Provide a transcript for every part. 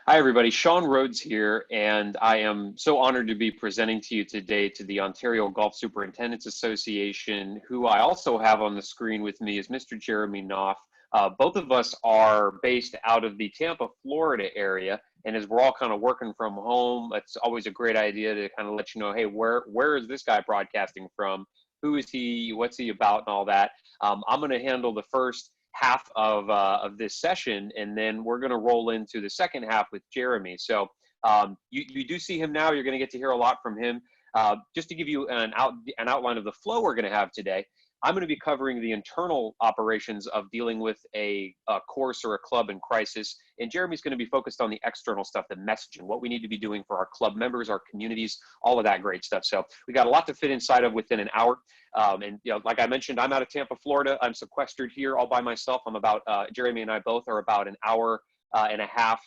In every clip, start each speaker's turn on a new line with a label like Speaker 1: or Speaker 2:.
Speaker 1: Hi, everybody. Shawn Rhodes here, and I am so honored to be presenting to you today to the Ontario Golf Superintendents Association. Who I also have on the screen with me is Mr. Jeremy Knopf. Both of us are based out of the Tampa, Florida area, and as we're all kind of working from home, it's always a great idea to kind of let you know, hey, where is this guy broadcasting from? Who is he? What's he about? And all that. I'm going to handle the first half of this session, and then we're going to roll into the second half with Jeremy. So you do see him now. You're going to get to hear a lot from him. Just to give you an outline of the flow we're going to have today, I'm going to be covering the internal operations of dealing with a course or a club in crisis, and Jeremy's going to be focused on the external stuff, the messaging, what we need to be doing for our club members, our communities, all of that great stuff. So we got a lot to fit inside of within an hour. And like I mentioned, I'm out of Tampa, Florida. I'm sequestered here all by myself. I'm about Jeremy and I both are about an hour and a half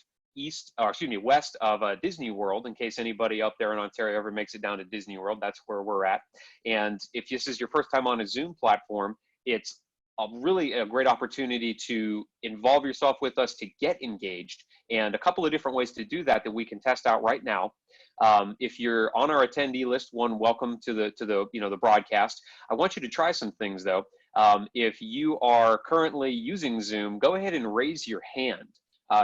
Speaker 1: west of Disney World. In case anybody up there in Ontario ever makes it down to Disney World, that's where we're at. And if this is your first time on a Zoom platform, it's really a great opportunity to involve yourself with us, to get engaged, and a couple of different ways to do that we can test out right now. If you're on our attendee list, welcome to the broadcast. I want you to try some things though. If you are currently using Zoom, go ahead and raise your hand.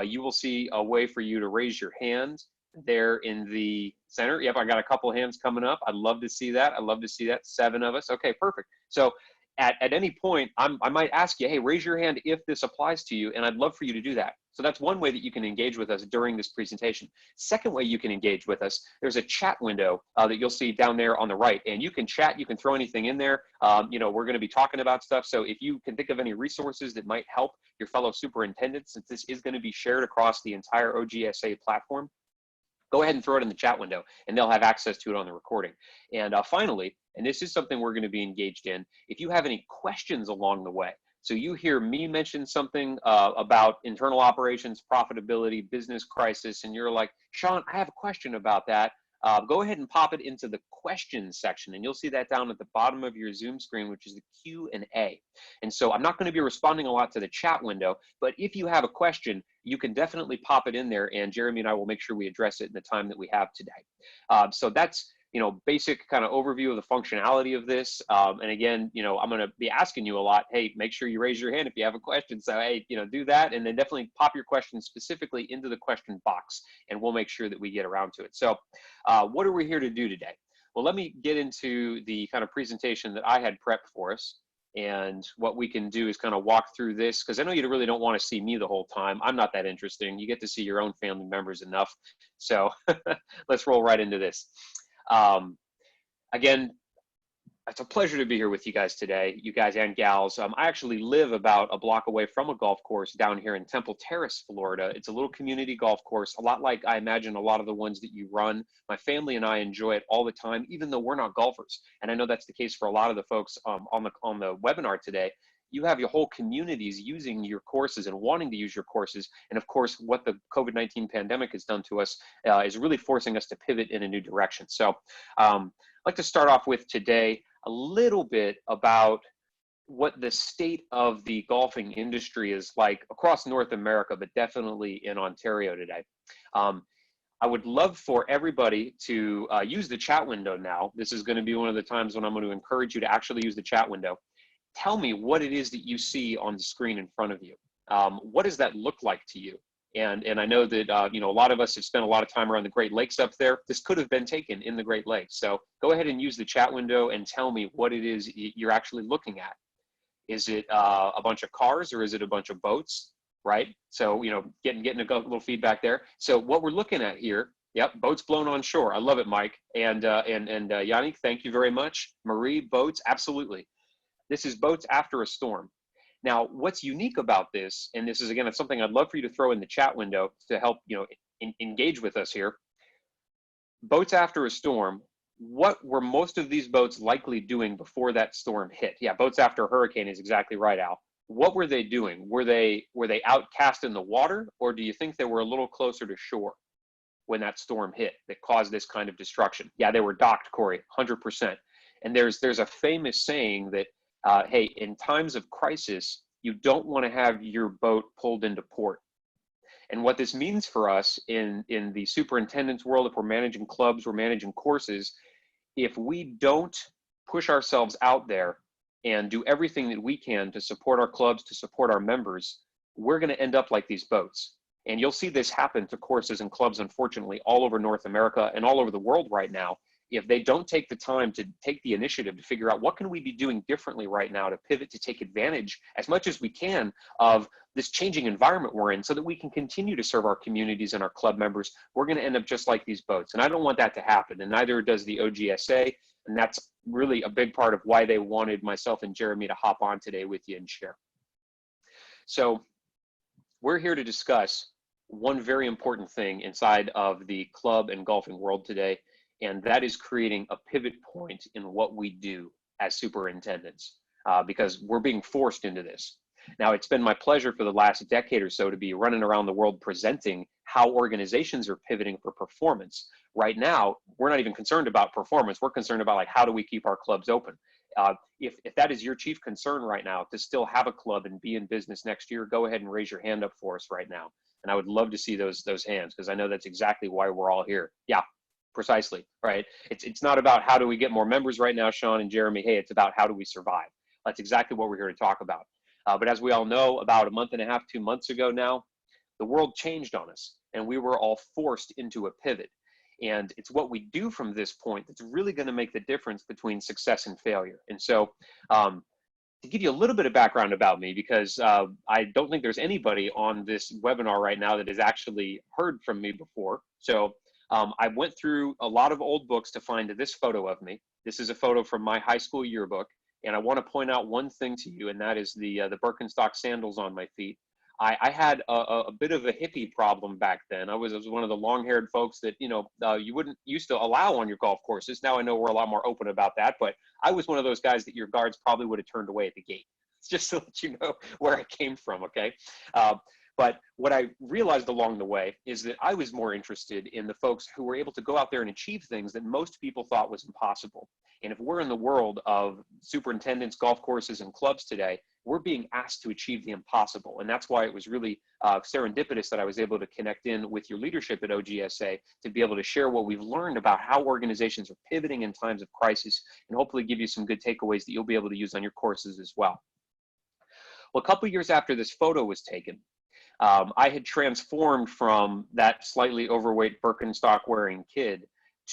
Speaker 1: You will see a way for you to raise your hand there in the center. Yep, I got a couple hands coming up. I'd love to see that. I'd love to see that. 7 of us. Okay, perfect. So at any point, I might ask you, hey, raise your hand if this applies to you, and I'd love for you to do that. So that's one way that you can engage with us during this presentation. Second way you can engage with us, there's a chat window that you'll see down there on the right, and you can chat, you can throw anything in there. We're going to be talking about stuff, so if you can think of any resources that might help your fellow superintendents, since this is going to be shared across the entire OGSA platform, go ahead and throw it in the chat window, and they'll have access to it on the recording. And finally, and this is something we're going to be engaged in, if you have any questions along the way, so you hear me mention something about internal operations, profitability, business crisis, and you're like, Shawn, I have a question about that. Go ahead and pop it into the questions section, and you'll see that down at the bottom of your Zoom screen, which is the Q&A. And so I'm not going to be responding a lot to the chat window, but if you have a question, you can definitely pop it in there, and Jeremy and I will make sure we address it in the time that we have today. So that's basic kind of overview of the functionality of this. And again, I'm going to be asking you a lot, hey, make sure you raise your hand if you have a question. So, hey, do that, and then definitely pop your question specifically into the question box, and we'll make sure that we get around to it. So what are we here to do today? Well, let me get into the kind of presentation that I had prepped for us. And what we can do is kind of walk through this, because I know you really don't want to see me the whole time. I'm not that interesting. You get to see your own family members enough. So let's roll right into this. Again, it's a pleasure to be here with you guys today, you guys and gals. I actually live about a block away from a golf course down here in Temple Terrace, Florida. It's a little community golf course, a lot like I imagine a lot of the ones that you run. My family and I enjoy it all the time, even though we're not golfers. And I know that's the case for a lot of the folks on the webinar today. You have your whole communities using your courses and wanting to use your courses. And of course, what the COVID-19 pandemic has done to us is really forcing us to pivot in a new direction. So I'd like to start off with today a little bit about what the state of the golfing industry is like across North America, but definitely in Ontario today. I would love for everybody to use the chat window now. This is going to be one of the times when I'm going to encourage you to actually use the chat window. Tell me what it is that you see on the screen in front of you. What does that look like to you? And I know that a lot of us have spent a lot of time around the Great Lakes up there. This could have been taken in the Great Lakes. So go ahead and use the chat window and tell me what it is you're actually looking at. Is it a bunch of cars, or is it a bunch of boats? Right? So getting a little feedback there. So what we're looking at here. Yep, boats blown on shore. I love it, Mike. And Yannick, thank you very much. Marie, boats, absolutely. This is boats after a storm. Now, what's unique about this, and this is, again, it's something I'd love for you to throw in the chat window to help, engage with us here. Boats after a storm, what were most of these boats likely doing before that storm hit? Yeah, boats after a hurricane is exactly right, Al. What were they doing? Were they outcast in the water, or do you think they were a little closer to shore when that storm hit that caused this kind of destruction? Yeah, they were docked, Corey, 100%. And there's a famous saying that, hey, in times of crisis, you don't want to have your boat pulled into port. And what this means for us in the superintendent's world, if we're managing clubs, we're managing courses, if we don't push ourselves out there and do everything that we can to support our clubs, to support our members, we're going to end up like these boats. And you'll see this happen to courses and clubs, unfortunately, all over North America and all over the world right now. If they don't take the time to take the initiative to figure out what can we be doing differently right now to pivot, to take advantage as much as we can of this changing environment we're in so that we can continue to serve our communities and our club members, we're going to end up just like these boats. And I don't want that to happen, and neither does the OGSA. And that's really a big part of why they wanted myself and Jeremy to hop on today with you and share. So we're here to discuss one very important thing inside of the club and golfing world today, and that is creating a pivot point in what we do as superintendents, because we're being forced into this. Now, it's been my pleasure for the last decade or so to be running around the world presenting how organizations are pivoting for performance. Right now, we're not even concerned about performance. We're concerned about, like, how do we keep our clubs open? If that is your chief concern right now, to still have a club and be in business next year, go ahead and raise your hand up for us right now. And I would love to see those hands, because I know that's exactly why we're all here. Yeah, precisely, right? It's not about how do we get more members right now, Shawn and Jeremy. Hey, it's about how do we survive. That's exactly what we're here to talk about. But as we all know, about a month and a half, 2 months ago now, the world changed on us, and we were all forced into a pivot. And it's what we do from this point that's really going to make the difference between success and failure. And so, to give you a little bit of background about me, because I don't think there's anybody on this webinar right now that has actually heard from me before. So I went through a lot of old books to find this photo of me. This is a photo from my high school yearbook. And I want to point out one thing to you, and that is the Birkenstock sandals on my feet. I had a bit of a hippie problem back then. I was one of the long-haired folks that, you wouldn't used to allow on your golf courses. Now I know we're a lot more open about that, but I was one of those guys that your guards probably would have turned away at the gate. It's just so that you know where I came from, okay? But what I realized along the way is that I was more interested in the folks who were able to go out there and achieve things that most people thought was impossible. And if we're in the world of superintendents, golf courses, and clubs today, we're being asked to achieve the impossible. And that's why it was really serendipitous that I was able to connect in with your leadership at OGSA to be able to share what we've learned about how organizations are pivoting in times of crisis, and hopefully give you some good takeaways that you'll be able to use on your courses as well. Well, a couple of years after this photo was taken, I had transformed from that slightly overweight Birkenstock wearing kid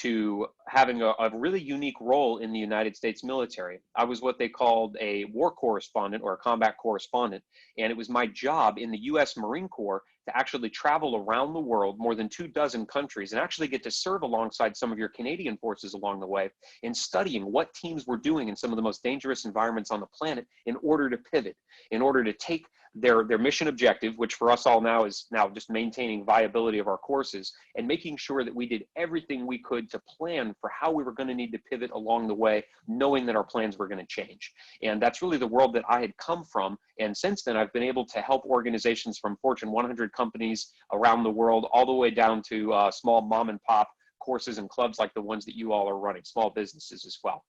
Speaker 1: to having a really unique role in the United States military. I was what they called a war correspondent or a combat correspondent, and it was my job in the US Marine Corps to actually travel around the world, more than 24 countries, and actually get to serve alongside some of your Canadian forces along the way in studying what teams were doing in some of the most dangerous environments on the planet in order to pivot, in order to take their mission objective, which for us all now is just maintaining viability of our courses, and making sure that we did everything we could to plan for how we were going to need to pivot along the way, knowing that our plans were going to change. And that's really the world that I had come from. And since then, I've been able to help organizations from Fortune 100 companies around the world, all the way down to small mom and pop courses and clubs like the ones that you all are running, small businesses as well.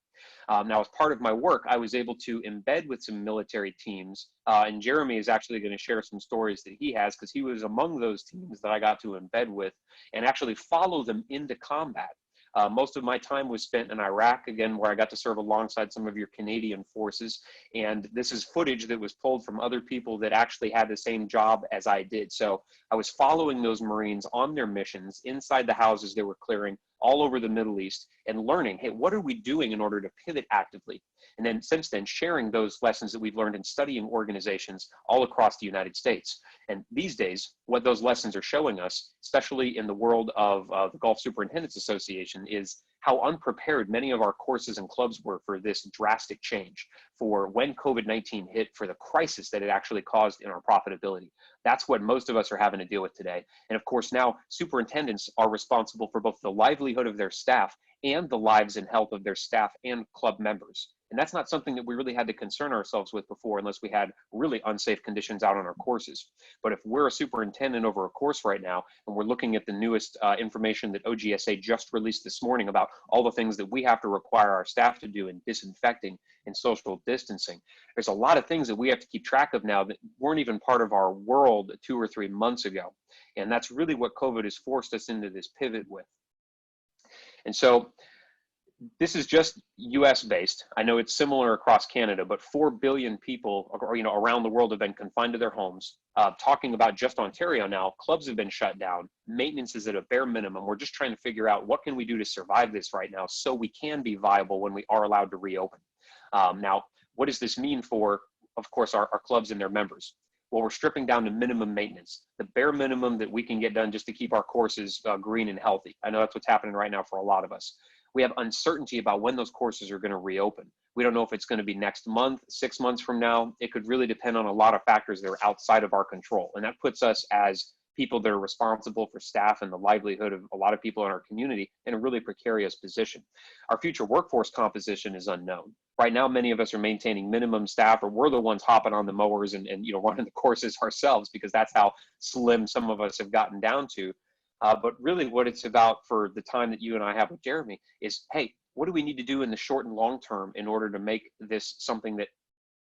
Speaker 1: Now, as part of my work, I was able to embed with some military teams, and Jeremy is actually going to share some stories that he has, because he was among those teams that I got to embed with and actually follow them into combat. Most of my time was spent in Iraq, again, where I got to serve alongside some of your Canadian forces. And this is footage that was pulled from other people that actually had the same job as I did. So I was following those Marines on their missions inside the houses they were clearing all over the Middle East and learning, hey, what are we doing in order to pivot actively? And then since then, sharing those lessons that we've learned in studying organizations all across the United States. And these days, what those lessons are showing us, especially in the world of the Golf Superintendents Association, is how unprepared many of our courses and clubs were for this drastic change, for when COVID-19 hit, for the crisis that it actually caused in our profitability. That's what most of us are having to deal with today. And of course, now superintendents are responsible for both the livelihood of their staff and the lives and health of their staff and club members. And that's not something that we really had to concern ourselves with before unless we had really unsafe conditions out on our courses. But if we're a superintendent over a course right now, and we're looking at the newest information that OGSA just released this morning about all the things that we have to require our staff to do in disinfecting and social distancing, there's a lot of things that we have to keep track of now that weren't even part of our world 2 or 3 months ago. And that's really what COVID has forced us into this pivot with. And so this is just US based. I know it's similar across Canada, but 4 billion people around the world have been confined to their homes. Talking about just Ontario now, clubs have been shut down. Maintenance is at a bare minimum. We're just trying to figure out what can we do to survive this right now so we can be viable when we are allowed to reopen. Now, what does this mean for, of course, our clubs and their members? Well, we're stripping down to minimum maintenance, the bare minimum that we can get done just to keep our courses green and healthy. I know that's what's happening right now for a lot of us. We have uncertainty about when those courses are going to reopen. We don't know if it's going to be next month, 6 months from now. It could really depend on a lot of factors that are outside of our control. And that puts us as people that are responsible for staff and the livelihood of a lot of people in our community in a really precarious position. Our future workforce composition is unknown. Right now, many of us are maintaining minimum staff, or we're the ones hopping on the mowers and running the courses ourselves, because that's how slim some of us have gotten down to. But really what it's about for the time that you and I have with Jeremy is, hey, what do we need to do in the short and long term in order to make this something that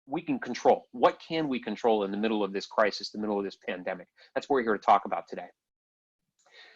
Speaker 1: we can control? What can we control in the middle of this crisis, the middle of this pandemic? That's what we're here to talk about today.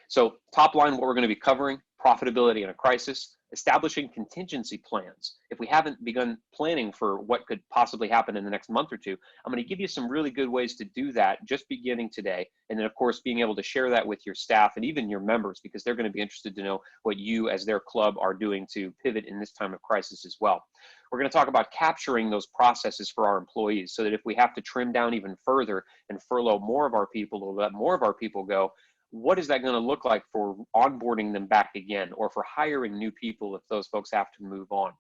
Speaker 1: So top line, what we're going to be covering: profitability in a crisis, establishing contingency plans. If we haven't begun planning for what could possibly happen in the next month or two, I'm going to give you some really good ways to do that just beginning today. And then, of course, being able to share that with your staff and even your members, because they're going to be interested to know what you as their club are doing to pivot in this time of crisis as well. We're going to talk about capturing those processes for our employees so that if we have to trim down even further and furlough more of our people or let more of our people go, what is that going to look like for onboarding them back again, or for hiring new people if those folks have to move on?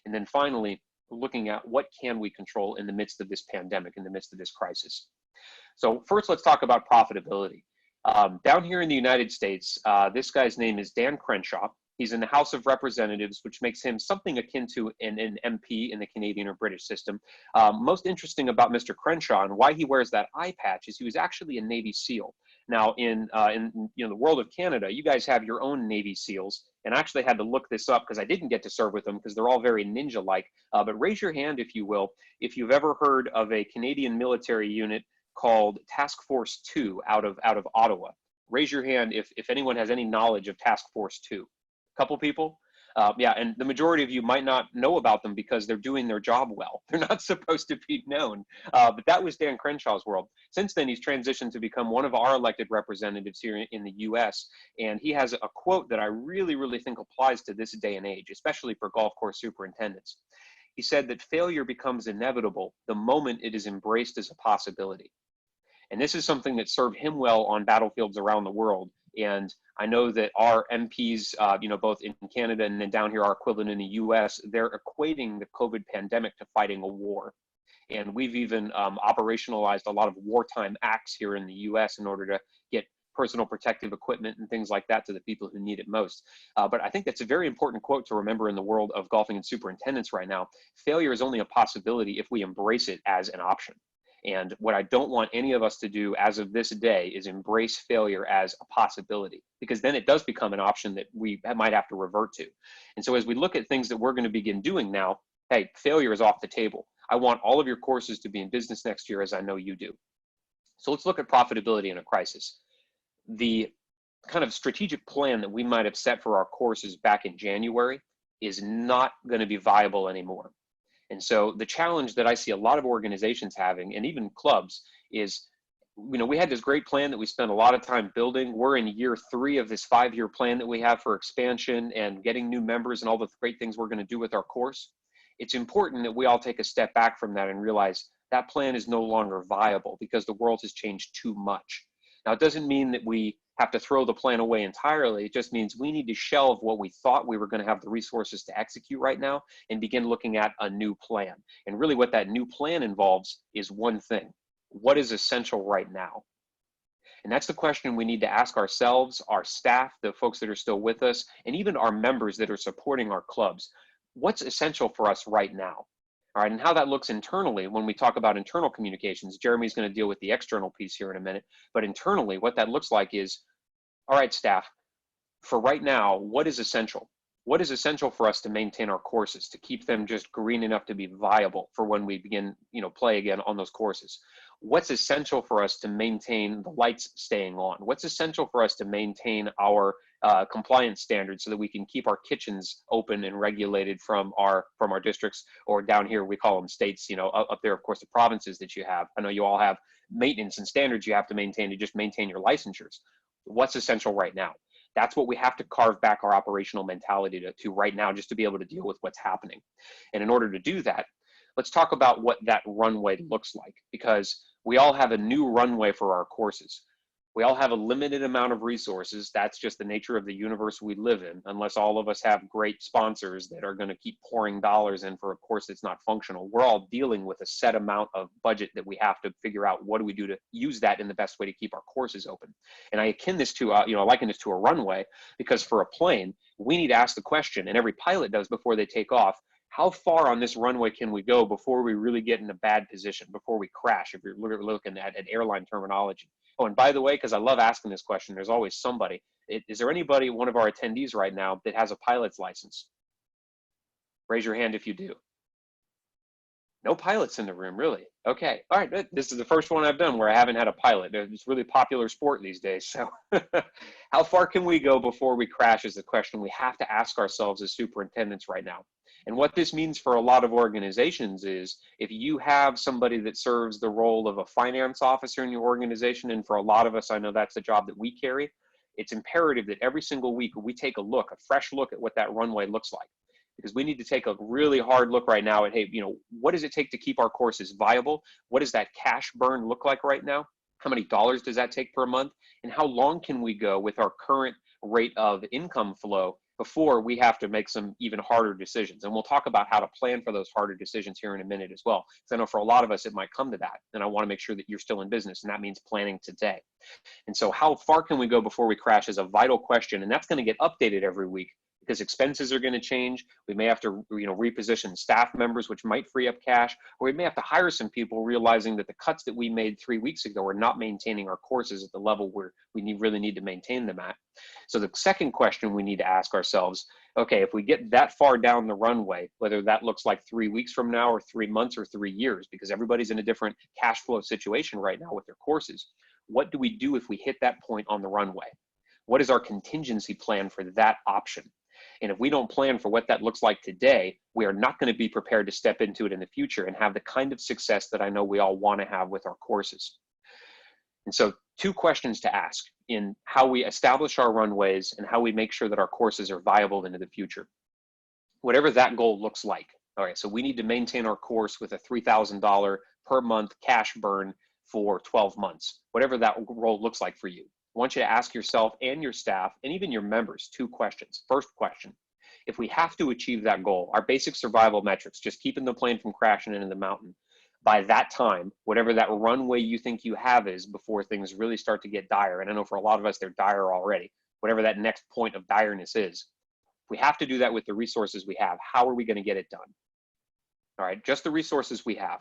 Speaker 1: And then finally, looking at what can we control in the midst of this pandemic, in the midst of this crisis. So first, let's talk about profitability. Down here in the United States, this guy's name is Dan Crenshaw. He's in the House of Representatives, which makes him something akin to an MP in the Canadian or British system. Most interesting about Mr. Crenshaw and why he wears that eye patch is he was actually a Navy SEAL. Now, in the world of Canada, you guys have your own Navy SEALs, and I actually had to look this up because I didn't get to serve with them because they're all very ninja-like. But raise your hand, if you will, if you've ever heard of a Canadian military unit called Task Force 2 out of Ottawa. Raise your hand if anyone has any knowledge of Task Force 2. Couple people? Yeah, and the majority of you might not know about them because they're doing their job well. They're not supposed to be known, but that was Dan Crenshaw's world. Since then, he's transitioned to become one of our elected representatives here in the US, and he has a quote that I really, really think applies to this day and age, especially for golf course superintendents. He said that failure becomes inevitable the moment it is embraced as a possibility. And this is something that served him well on battlefields around the world. And I know that our MPs, both in Canada and then down here, our equivalent in the US, they're equating the COVID pandemic to fighting a war. And we've even operationalized a lot of wartime acts here in the US in order to get personal protective equipment and things like that to the people who need it most. But I think that's a very important quote to remember in the world of golfing and superintendents right now. Failure is only a possibility if we embrace it as an option. And what I don't want any of us to do as of this day is embrace failure as a possibility, because then it does become an option that we might have to revert to. And so as we look at things that we're going to begin doing now, hey, failure is off the table. I want all of your courses to be in business next year, as I know you do. So let's look at profitability in a crisis. The kind of strategic plan that we might have set for our courses back in January is not going to be viable anymore. And so the challenge that I see a lot of organizations having, and even clubs, is, we had this great plan that we spent a lot of time building. We're in year 3 of this 5-year plan that we have for expansion and getting new members and all the great things we're going to do with our course. It's important that we all take a step back from that and realize that plan is no longer viable because the world has changed too much. Now, it doesn't mean that we have to throw the plan away entirely. It just means we need to shelve what we thought we were going to have the resources to execute right now and begin looking at a new plan. And really what that new plan involves is one thing: what is essential right now? And that's the question we need to ask ourselves, our staff, the folks that are still with us, and even our members that are supporting our clubs. what's essential for us right now. All right, and how that looks internally when we talk about internal communications. Jeremy's going to deal with the external piece here in a minute, but internally, what that looks like is, all right, staff, for right now, what is essential? What is essential for us to maintain our courses, to keep them just green enough to be viable for when we begin, play again on those courses? What's essential for us to maintain the lights staying on? What's essential for us to maintain our compliance standards so that we can keep our kitchens open and regulated from our districts, or down here we call them states, up there, of course, the provinces that you have. I know you all have maintenance and standards you have to maintain to just maintain your licensures. What's essential right now? That's what we have to carve back our operational mentality to right now, just to be able to deal with what's happening. And in order to do that, let's talk about what that runway looks like, because we all have a new runway for our courses. We all have a limited amount of resources. That's just the nature of the universe we live in, unless all of us have great sponsors that are going to keep pouring dollars in for a course that's not functional. We're all dealing with a set amount of budget that we have to figure out what do we do to use that in the best way to keep our courses open. And I akin this to, liken this to a runway, because for a plane, we need to ask the question, and every pilot does before they take off, how far on this runway can we go before we really get in a bad position, before we crash, if you're looking at airline terminology. Oh, and by the way, because I love asking this question, there's always somebody. Is there anybody, one of our attendees right now, that has a pilot's license? Raise your hand if you do. No pilots in the room, really? Okay, all right, this is the first one I've done where I haven't had a pilot. It's a really popular sport these days, so how far can we go before we crash is the question we have to ask ourselves as superintendents right now. And what this means for a lot of organizations is, if you have somebody that serves the role of a finance officer in your organization, and for a lot of us, I know that's the job that we carry, it's imperative that every single week we take a fresh look at what that runway looks like. Because we need to take a really hard look right now at, hey, what does it take to keep our courses viable? What does that cash burn look like right now? How many dollars does that take per month? And how long can we go with our current rate of income flow before we have to make some even harder decisions? And we'll talk about how to plan for those harder decisions here in a minute as well. Because I know for a lot of us, it might come to that. And I want to make sure that you're still in business. And that means planning today. And so how far can we go before we crash is a vital question. And that's going to get updated every week, because expenses are going to change. We may have to, reposition staff members, which might free up cash, or we may have to hire some people, realizing that the cuts that we made 3 weeks ago are not maintaining our courses at the level where we really need to maintain them at. So the second question we need to ask ourselves, okay, if we get that far down the runway, whether that looks like 3 weeks from now or 3 months or 3 years, because everybody's in a different cash flow situation right now with their courses, what do we do if we hit that point on the runway? What is our contingency plan for that option? And if we don't plan for what that looks like today, we are not going to be prepared to step into it in the future and have the kind of success that I know we all want to have with our courses. And so 2 questions to ask in how we establish our runways and how we make sure that our courses are viable into the future. Whatever that goal looks like. All right, so we need to maintain our course with a $3,000 per month cash burn for 12 months, whatever that role looks like for you. I want you to ask yourself and your staff and even your members 2 questions. First question, if we have to achieve that goal, our basic survival metrics, just keeping the plane from crashing into the mountain, by that time, whatever that runway you think you have is before things really start to get dire, and I know for a lot of us, they're dire already, whatever that next point of direness is, we have to do that with the resources we have. How are we going to get it done? All right, just the resources we have.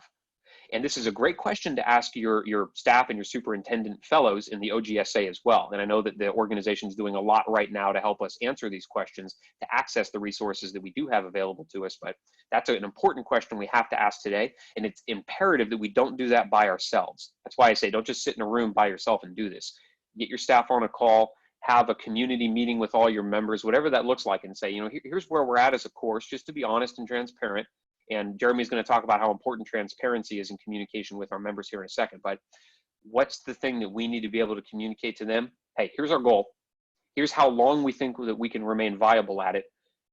Speaker 1: And this is a great question to ask your staff and your superintendent fellows in the OGSA as well. And I know that the organization is doing a lot right now to help us answer these questions, to access the resources that we do have available to us. But that's an important question we have to ask today. And it's imperative that we don't do that by ourselves. That's why I say, don't just sit in a room by yourself and do this. Get your staff on a call, have a community meeting with all your members, whatever that looks like, and say, here's where we're at as a course, just to be honest and transparent. And Jeremy's going to talk about how important transparency is in communication with our members here in a second. But what's the thing that we need to be able to communicate to them? Hey, here's our goal. Here's how long we think that we can remain viable at it.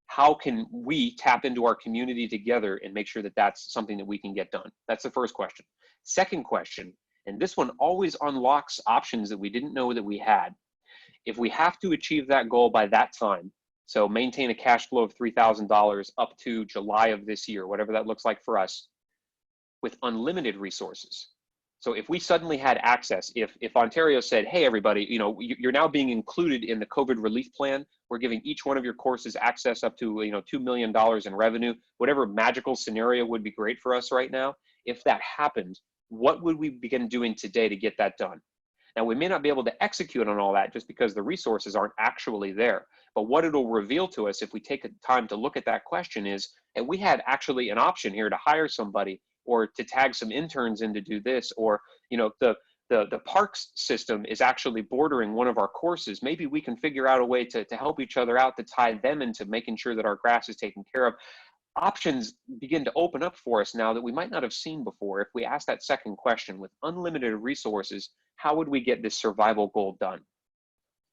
Speaker 1: How can we tap into our community together and make sure that that's something that we can get done? That's the first question. Second question, and this one always unlocks options that we didn't know that we had. If we have to achieve that goal by that time, so maintain a cash flow of $3,000 up to July of this year, whatever that looks like for us, with unlimited resources. So if we suddenly had access, if Ontario said, hey, everybody, you're now being included in the COVID relief plan. We're giving each one of your courses access up to, $2 million in revenue, whatever magical scenario would be great for us right now. If that happened, what would we begin doing today to get that done? Now, we may not be able to execute on all that just because the resources aren't actually there. But what it'll reveal to us if we take the time to look at that question is, and we had actually an option here to hire somebody or to tag some interns in to do this, or the parks system is actually bordering one of our courses. Maybe we can figure out a way to help each other out, to tie them into making sure that our grass is taken care of. Options begin to open up for us now that we might not have seen before. If we ask that second question, with unlimited resources, how would we get this survival goal done?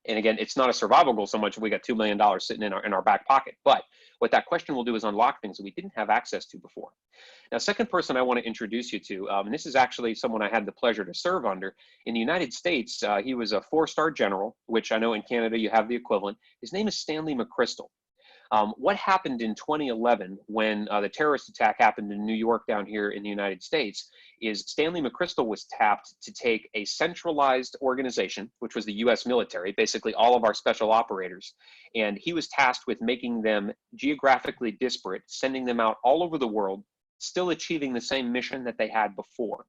Speaker 1: And again, it's not a survival goal so much if we got $2 million sitting in our back pocket. But what that question will do is unlock things that we didn't have access to before. Now, second person I want to introduce you to, and this is actually someone I had the pleasure to serve under. In the United States, he was a 4-star general, which I know in Canada you have the equivalent. His name is Stanley McChrystal. What happened in 2011 when the terrorist attack happened in New York down here in the United States is Stanley McChrystal was tapped to take a centralized organization, which was the US military, basically all of our special operators, and he was tasked with making them geographically disparate, sending them out all over the world, still achieving the same mission that they had before.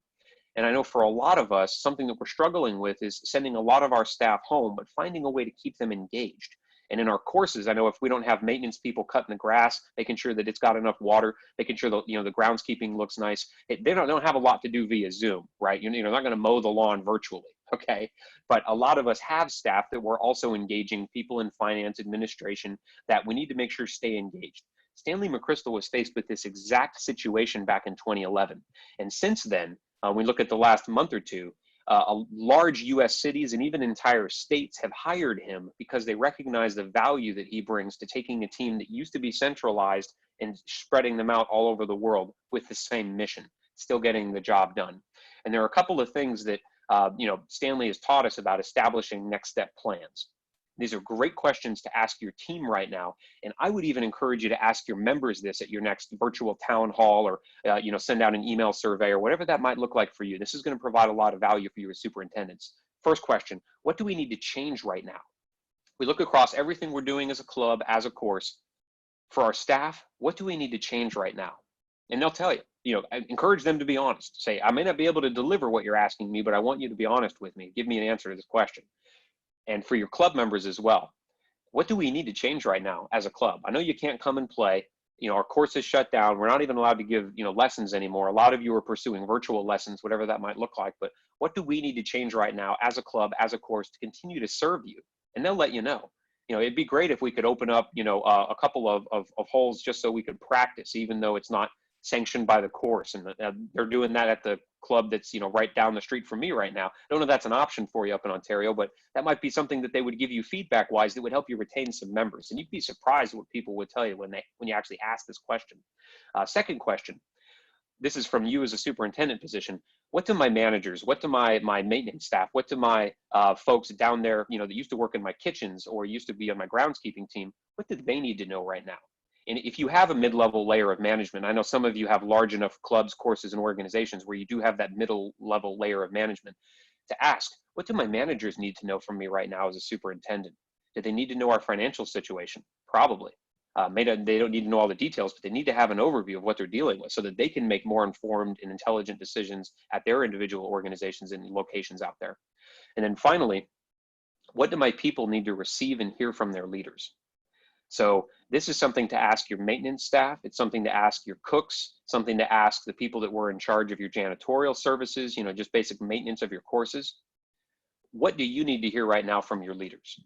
Speaker 1: And I know for a lot of us, something that we're struggling with is sending a lot of our staff home, but finding a way to keep them engaged. And in our courses, I know if we don't have maintenance people cutting the grass, making sure that it's got enough water, making sure that the groundskeeping looks nice, they don't have a lot to do via Zoom, right? You're not going to mow the lawn virtually, okay? But a lot of us have staff that we're also engaging, people in finance, administration, that we need to make sure stay engaged. Stanley McChrystal was faced with this exact situation back in 2011. And since then, we look at the last month or two, large US cities and even entire states have hired him because they recognize the value that he brings to taking a team that used to be centralized and spreading them out all over the world with the same mission, still getting the job done. And there are a couple of things that Stanley has taught us about establishing next step plans. These are great questions to ask your team right now. And I would even encourage you to ask your members this at your next virtual town hall, or send out an email survey or whatever that might look like for you. This is going to provide a lot of value for you as superintendents. First question, what do we need to change right now? We look across everything we're doing as a club, as a course. For our staff, what do we need to change right now? And they'll tell you, encourage them to be honest. Say, I may not be able to deliver what you're asking me, but I want you to be honest with me. Give me an answer to this question. And for your club members as well, what do we need to change right now as a club? I know you can't come and play. Our course is shut down. We're not even allowed to give, lessons anymore. A lot of you are pursuing virtual lessons, whatever that might look like. But what do we need to change right now as a club, as a course, to continue to serve you? And they'll let you know. It'd be great if we could open up, a couple of holes just so we could practice, even though it's not sanctioned by the course. And they're doing that at the club that's right down the street from me right now. I don't know if that's an option for you up in Ontario, but that might be something that they would give you feedback wise that would help you retain some members. And you'd be surprised what people would tell you when you actually ask this question. Second question, this is from you as a superintendent position. What do my managers, what do my maintenance staff, what do my folks down there, that used to work in my kitchens or used to be on my groundskeeping team, what do they need to know right now? And if you have a mid-level layer of management, I know some of you have large enough clubs, courses, and organizations where you do have that middle-level layer of management, to ask, what do my managers need to know from me right now as a superintendent? Do they need to know our financial situation? Probably. They don't need to know all the details, but they need to have an overview of what they're dealing with so that they can make more informed and intelligent decisions at their individual organizations and locations out there. And then finally, what do my people need to receive and hear from their leaders? So this is something to ask your maintenance staff. It's something to ask your cooks, something to ask the people that were in charge of your janitorial services, just basic maintenance of your courses. What do you need to hear right now from your leaders?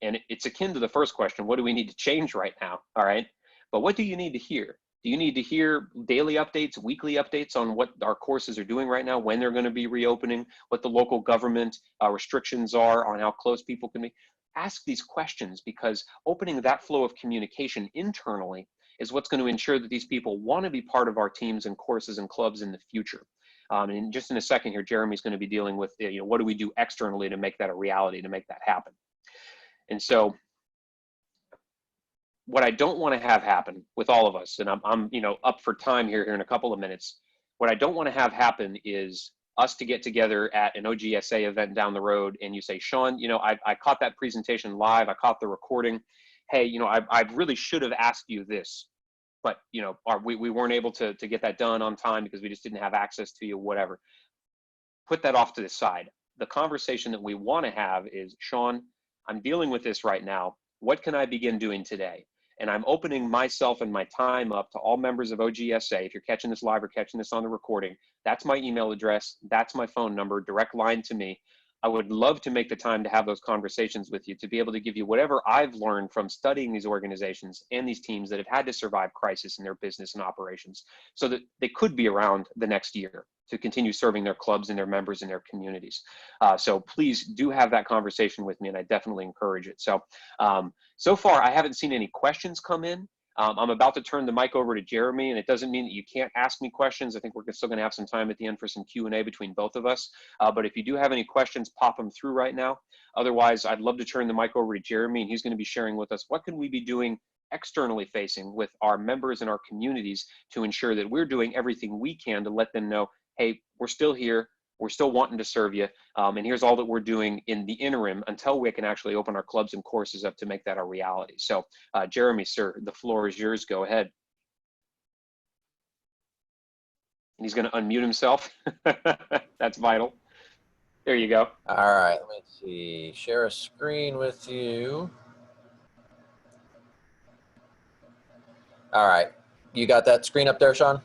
Speaker 1: And it's akin to the first question, what do we need to change right now? All right. But what do you need to hear? Do you need to hear daily updates, weekly updates on what our courses are doing right now, when they're going to be reopening, what the local government restrictions are on how close people can be? Ask these questions, because opening that flow of communication internally is what's going to ensure that these people want to be part of our teams and courses and clubs in the future. And just in a second here, Jeremy's going to be dealing with, what do we do externally to make that a reality, to make that happen? And so what I don't want to have happen with all of us, and I'm up for time here in a couple of minutes, what I don't want to have happen is us to get together at an OGSA event down the road and you say, Shawn, I caught that presentation live, I caught the recording. Hey, I really should have asked you this, but we weren't able to get that done on time because we just didn't have access to you, whatever. Put that off to the side. The conversation that we want to have is, Shawn, I'm dealing with this right now. What can I begin doing today? And I'm opening myself and my time up to all members of OGSA. If you're catching this live or catching this on the recording, that's my email address. That's my phone number, direct line to me. I would love to make the time to have those conversations with you, to be able to give you whatever I've learned from studying these organizations and these teams that have had to survive crisis in their business and operations, so that they could be around the next year to continue serving their clubs and their members and their communities. So please do have that conversation with me, and I definitely encourage it. So, so far, I haven't seen any questions come in. I'm about to turn the mic over to Jeremy, and it doesn't mean that you can't ask me questions. I think we're still going to have some time at the end for some Q&A between both of us. But if you do have any questions, pop them through right now. Otherwise, I'd love to turn the mic over to Jeremy, and he's going to be sharing with us what can we be doing externally facing with our members and our communities to ensure that we're doing everything we can to let them know, hey, we're still here. We're still wanting to serve you. And here's all that we're doing in the interim until we can actually open our clubs and courses up to make that a reality. So Jeremy, sir, the floor is yours. Go ahead. And he's going to unmute himself. That's vital. There you go.
Speaker 2: All right, let me see. Share a screen with you. All right. You got that screen up there, Shawn?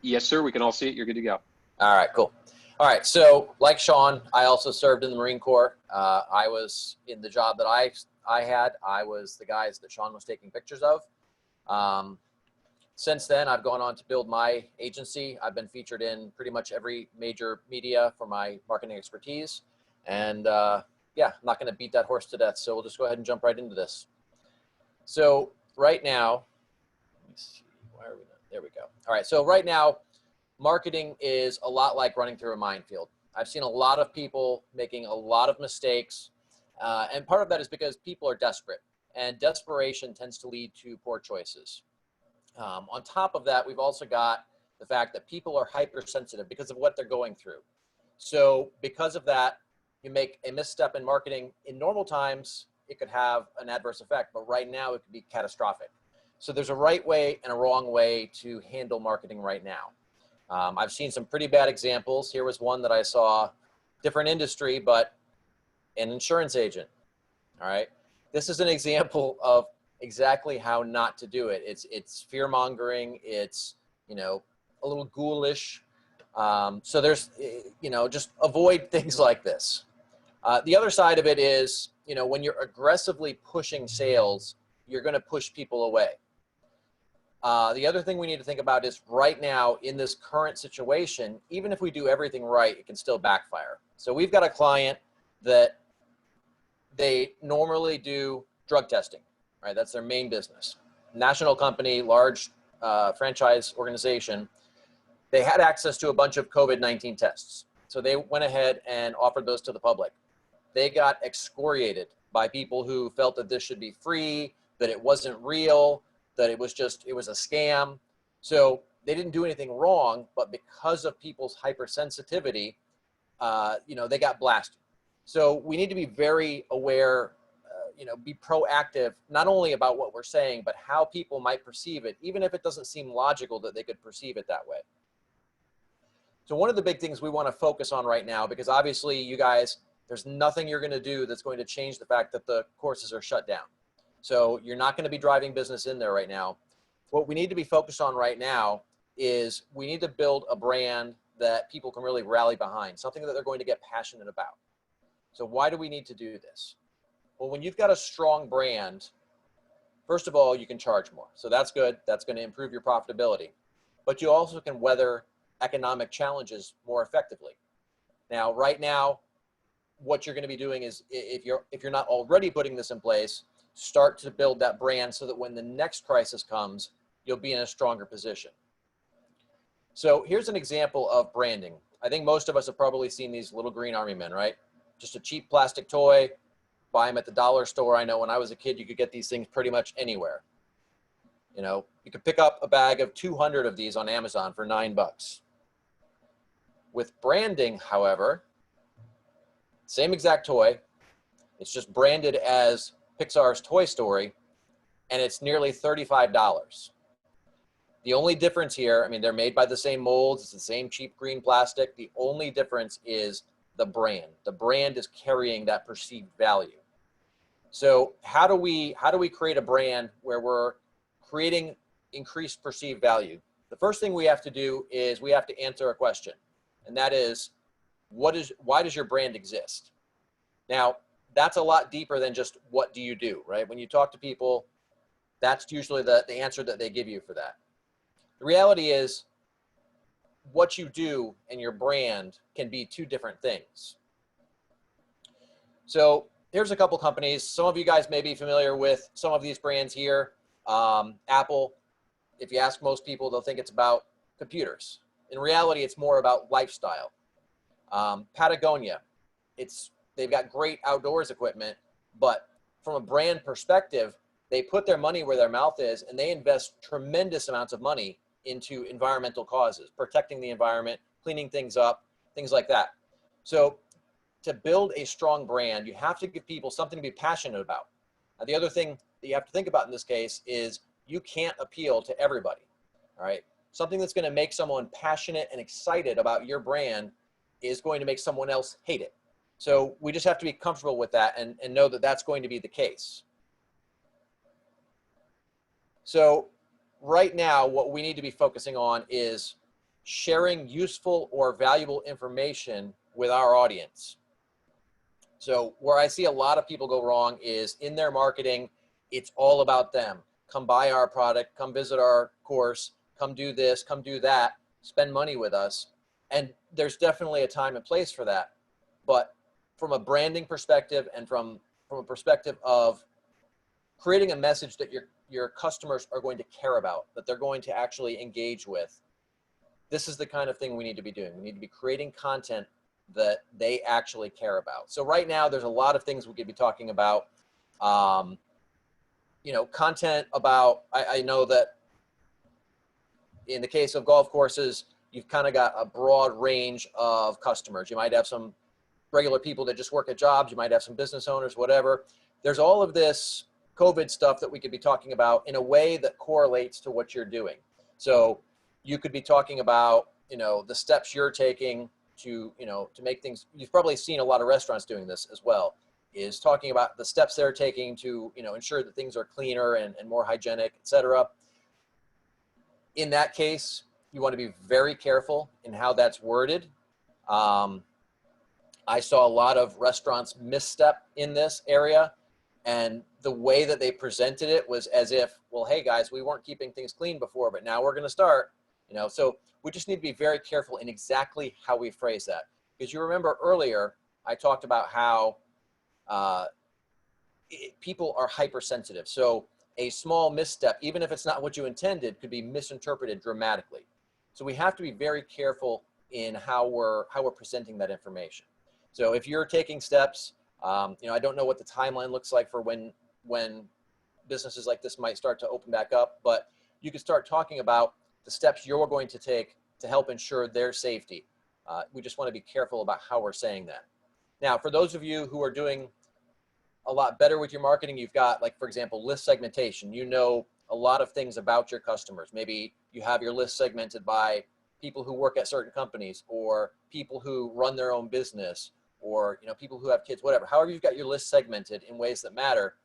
Speaker 1: Yes, sir. We can all see it. You're good to go.
Speaker 2: All right, cool. All right, so like Shawn, I also served in the Marine Corps. I was in the job that I had. I was the guys that Shawn was taking pictures of. Since then, I've gone on to build my agency. I've been featured in pretty much every major media for my marketing expertise. And yeah, I'm not going to beat that horse to death. So we'll just go ahead and jump right into this. So right now, let me see, why are we not? There we go. All right, so right now, marketing is a lot like running through a minefield. I've seen a lot of people making a lot of mistakes. And part of that is because people are desperate, and desperation tends to lead to poor choices. On top of that, we've also got the fact that people are hypersensitive because of what they're going through. So because of that, you make a misstep in marketing. In normal times, it could have an adverse effect, but right now it could be catastrophic. So there's a right way and a wrong way to handle marketing right now. I've seen some pretty bad examples. Here was one that I saw, different industry, but an insurance agent. All right. This is an example of exactly how not to do it. It's fear mongering. It's, a little ghoulish. So there's, just avoid things like this. The other side of it is, when you're aggressively pushing sales, you're going to push people away. The other thing we need to think about is right now in this current situation, even if we do everything right, it can still backfire. So we've got a client that they normally do drug testing, right? That's their main business. National company, large franchise organization. They had access to a bunch of COVID-19 tests. So they went ahead and offered those to the public. They got excoriated by people who felt that this should be free, that it wasn't real, that it was a scam. So they didn't do anything wrong, but because of people's hypersensitivity, they got blasted. So we need to be very aware, be proactive, not only about what we're saying, but how people might perceive it, even if it doesn't seem logical that they could perceive it that way. So one of the big things we want to focus on right now, because obviously you guys, there's nothing you're going to do that's going to change the fact that the courses are shut down. So you're not going to be driving business in there right now. What we need to be focused on right now is we need to build a brand that people can really rally behind, something that they're going to get passionate about. So why do we need to do this? Well, when you've got a strong brand, first of all, you can charge more. So that's good. That's going to improve your profitability. But you also can weather economic challenges more effectively. Now, right now, what you're going to be doing is, if you're not already putting this in place, start to build that brand so that when the next crisis comes, you'll be in a stronger position. So here's an example of branding. I think most of us have probably seen these little green army men, right? Just a cheap plastic toy, buy them at the dollar store. I know when I was a kid, you could get these things pretty much anywhere. You could pick up a bag of 200 of these on Amazon for $9. With branding, however, same exact toy, it's just branded as Pixar's Toy Story, and it's nearly $35. The only difference here, I mean, they're made by the same molds, it's the same cheap green plastic. The only difference is the brand. The brand is carrying that perceived value. So how do we create a brand where we're creating increased perceived value? The first thing we have to do is we have to answer a question, and that is, why does your brand exist? Now, that's a lot deeper than just what do you do, right? When you talk to people, that's usually the answer that they give you for that. The reality is, what you do and your brand can be two different things. So here's a couple companies. Some of you guys may be familiar with some of these brands here. Apple, if you ask most people, they'll think it's about computers. In reality, it's more about lifestyle. Patagonia, they've got great outdoors equipment, but from a brand perspective, they put their money where their mouth is, and they invest tremendous amounts of money into environmental causes, protecting the environment, cleaning things up, things like that. So to build a strong brand, you have to give people something to be passionate about. Now, the other thing that you have to think about in this case is you can't appeal to everybody, all right? Something that's going to make someone passionate and excited about your brand is going to make someone else hate it. So we just have to be comfortable with that and know that that's going to be the case. So right now, what we need to be focusing on is sharing useful or valuable information with our audience. So where I see a lot of people go wrong is in their marketing, it's all about them. Come buy our product, come visit our course, come do this, come do that, spend money with us. And there's definitely a time and place for that. But from a branding perspective and from a perspective of creating a message that your customers are going to care about, that they're going to actually engage with, this is the kind of thing we need to be doing. We need to be creating content that they actually care about. So right now, there's a lot of things we could be talking about. Content about, I know that in the case of golf courses, you've kind of got a broad range of customers. You might have some regular people that just work at jobs. You might have some business owners, whatever. There's all of this COVID stuff that we could be talking about in a way that correlates to what you're doing. So you could be talking about, the steps you're taking to make things. You've probably seen a lot of restaurants doing this as well, is talking about the steps they're taking to, ensure that things are cleaner and more hygienic, et cetera. In that case, you want to be very careful in how that's worded. I saw a lot of restaurants misstep in this area, and the way that they presented it was as if, well, hey guys, we weren't keeping things clean before, but now we're going to start. So we just need to be very careful in exactly how we phrase that. Because you remember earlier, I talked about how people are hypersensitive. So a small misstep, even if it's not what you intended, could be misinterpreted dramatically. So we have to be very careful in how we're presenting that information. So if you're taking steps, I don't know what the timeline looks like for when businesses like this might start to open back up, but you could start talking about the steps you're going to take to help ensure their safety. We just want to be careful about how we're saying that. Now, for those of you who are doing a lot better with your marketing, you've got, like, for example, list segmentation. You know a lot of things about your customers. Maybe you have your list segmented by people who work at certain companies, or people who run their own business, or people who have kids, whatever. However, you've got your list segmented in ways that matter.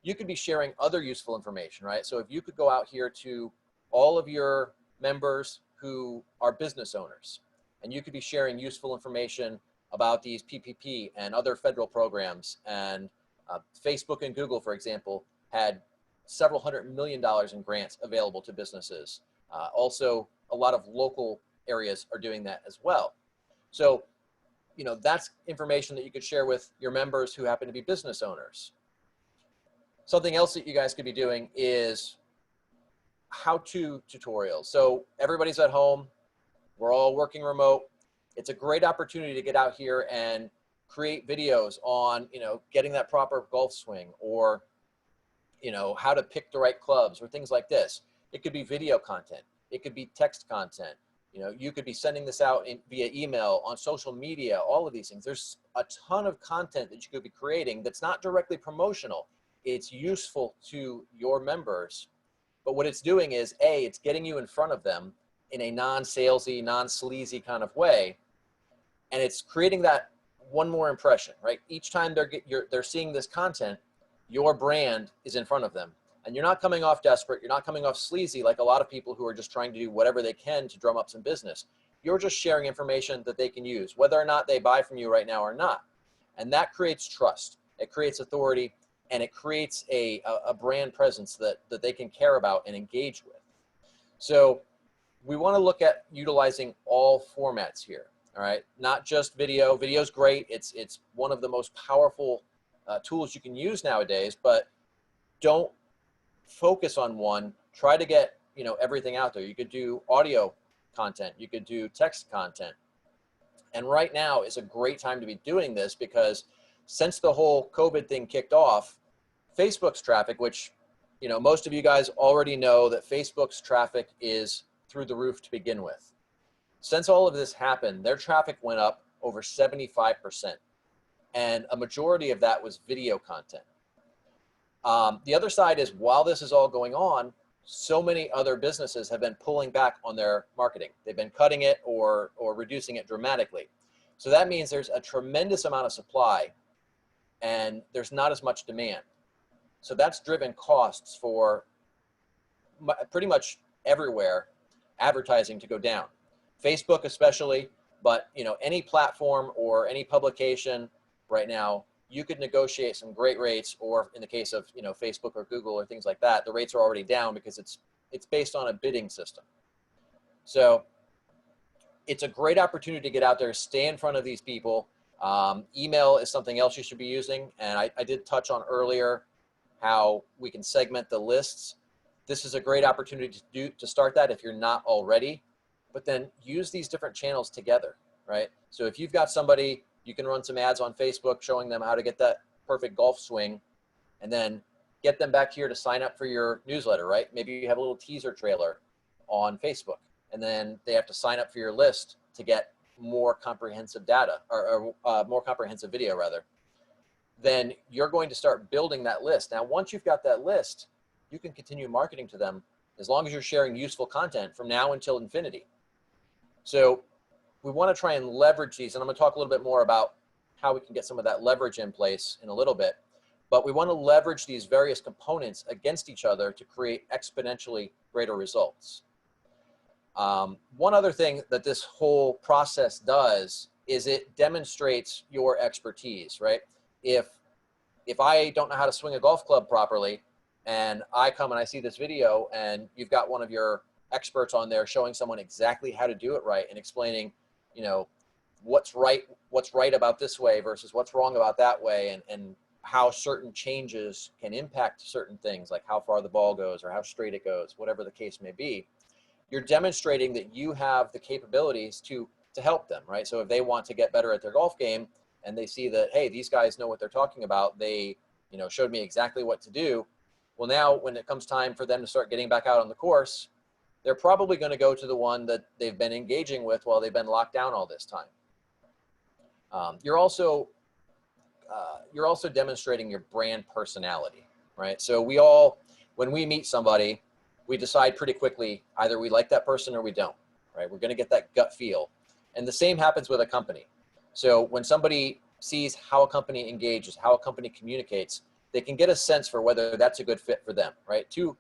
Speaker 2: You could be sharing other useful information, right? So if you could go out here to all of your members who are business owners, and you could be sharing useful information about these PPP and other federal programs. And Facebook and Google, for example, had several $100 million in grants available to businesses. Also, a lot of local areas are doing that as well. So, that's information that you could share with your members who happen to be business owners. Something else that you guys could be doing is how-to tutorials. So everybody's at home. We're all working remote. It's a great opportunity to get out here and create videos on, getting that proper golf swing, or, how to pick the right clubs, or things like this. It could be video content. It could be text content. You could be sending this out via email, on social media, all of these things. There's a ton of content that you could be creating that's not directly promotional. It's useful to your members. But what it's doing is, A, it's getting you in front of them in a non-salesy, non-sleazy kind of way. And it's creating that one more impression, right? Each time they're seeing this content, your brand is in front of them. And you're not coming off desperate. You're not coming off sleazy like a lot of people who are just trying to do whatever they can to drum up some business. You're just sharing information that they can use, whether or not they buy from you right now or not. And that creates trust. It creates authority, and it creates a brand presence that they can care about and engage with. So we want to look at utilizing all formats here, all right? Not just video. Video's great. It's one of the most powerful tools you can use nowadays, but don't focus on one. Try to get everything out there. You could do audio content. You could do text content. And right now is a great time to be doing this, because since the whole COVID thing kicked off, Facebook's traffic, which most of you guys already know that Facebook's traffic is through the roof to begin with. Since all of this happened, their traffic went up over 75%. And a majority of that was video content. The other side is, while this is all going on, so many other businesses have been pulling back on their marketing. They've been cutting it or reducing it dramatically. So that means there's a tremendous amount of supply and there's not as much demand. So that's driven costs for pretty much everywhere, advertising to go down. Facebook especially, but any platform or any publication right now, you could negotiate some great rates, or in the case of Facebook or Google or things like that, the rates are already down because it's based on a bidding system. So it's a great opportunity to get out there, stay in front of these people. Email is something else you should be using, and I did touch on earlier how we can segment the lists. This is a great opportunity to start that if you're not already, but then use these different channels together, right? So if you've got somebody, you can run some ads on Facebook showing them how to get that perfect golf swing, and then get them back here to sign up for your newsletter, right? Maybe you have a little teaser trailer on Facebook, and then they have to sign up for your list to get more comprehensive data, or more comprehensive video rather. Then you're going to start building that list. Now, once you've got that list, you can continue marketing to them as long as you're sharing useful content from now until infinity. So we want to try and leverage these, and I'm going to talk a little bit more about how we can get some of that leverage in place in a little bit. But we want to leverage these various components against each other to create exponentially greater results. One other thing that this whole process does is it demonstrates your expertise, right? If I don't know how to swing a golf club properly, and I come and I see this video and you've got one of your experts on there showing someone exactly how to do it right and explaining, what's right about this way versus what's wrong about that way, and how certain changes can impact certain things, like how far the ball goes or how straight it goes, whatever the case may be. You're demonstrating that you have the capabilities to help them, right? So if they want to get better at their golf game and they see that, hey, these guys know what they're talking about, they showed me exactly what to do. Well, now when it comes time for them to start getting back out on the course, they're probably going to go to the one that they've been engaging with while they've been locked down all this time. You're also demonstrating your brand personality, right? So when we meet somebody, we decide pretty quickly, either we like that person or we don't, right? We're going to get that gut feel. And the same happens with a company. So when somebody sees how a company engages, how a company communicates, they can get a sense for whether that's a good fit for them, right? Two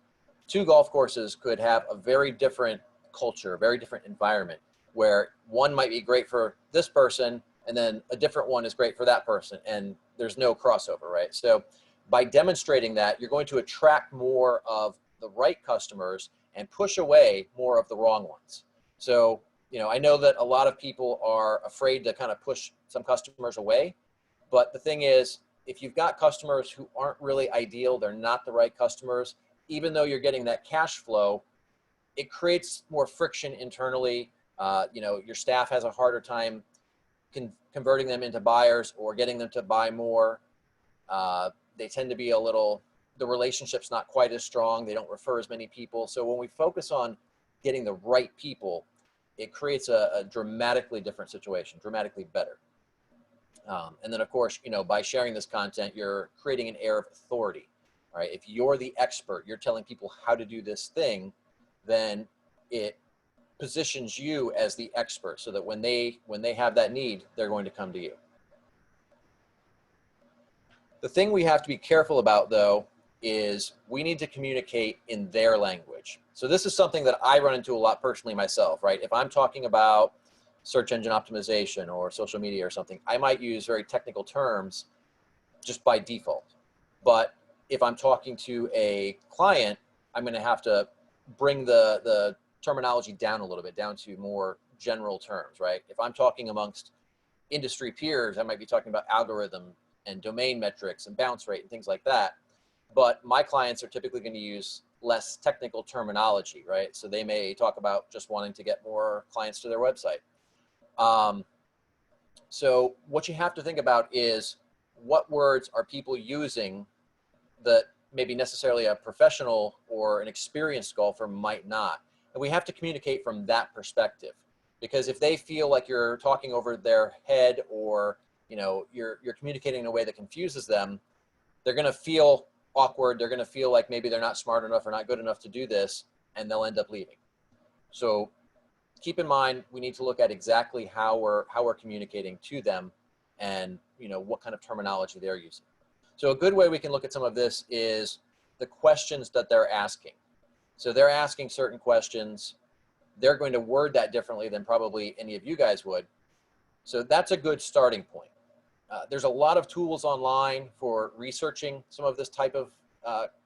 Speaker 2: golf courses could have a very different culture, a very different environment, where one might be great for this person and then a different one is great for that person, and there's no crossover, right? So by demonstrating that, you're going to attract more of the right customers and push away more of the wrong ones. So, I know that a lot of people are afraid to kind of push some customers away, but the thing is, if you've got customers who aren't really ideal, they're not the right customers, even though you're getting that cash flow, it creates more friction internally. Your staff has a harder time converting them into buyers or getting them to buy more. They tend to be the relationship's not quite as strong. They don't refer as many people. So when we focus on getting the right people, it creates a dramatically different situation, dramatically better. And then of course, by sharing this content, you're creating an air of authority, all right? If you're the expert, you're telling people how to do this thing, then it positions you as the expert so that when they have that need, they're going to come to you. The thing we have to be careful about, though, is we need to communicate in their language. So this is something that I run into a lot personally myself, right? If I'm talking about search engine optimization or social media or something, I might use very technical terms just by default. But if I'm talking to a client, I'm going to have to bring the terminology down a little bit, down to more general terms, right? If I'm talking amongst industry peers, I might be talking about algorithm and domain metrics and bounce rate and things like that. But my clients are typically going to use less technical terminology, right? So they may talk about just wanting to get more clients to their website. So what you have to think about is what words are people using that maybe necessarily a professional or an experienced golfer might not. And we have to communicate from that perspective, because if they feel like you're talking over their head, or you're communicating in a way that confuses them, they're going to feel awkward. They're going to feel like maybe they're not smart enough or not good enough to do this, and they'll end up leaving. So keep in mind, we need to look at exactly how we're communicating to them, and what kind of terminology they're using. So a good way we can look at some of this is the questions that they're asking. So they're asking certain questions. They're going to word that differently than probably any of you guys would. So that's a good starting point. There's a lot of tools online for researching some of this type of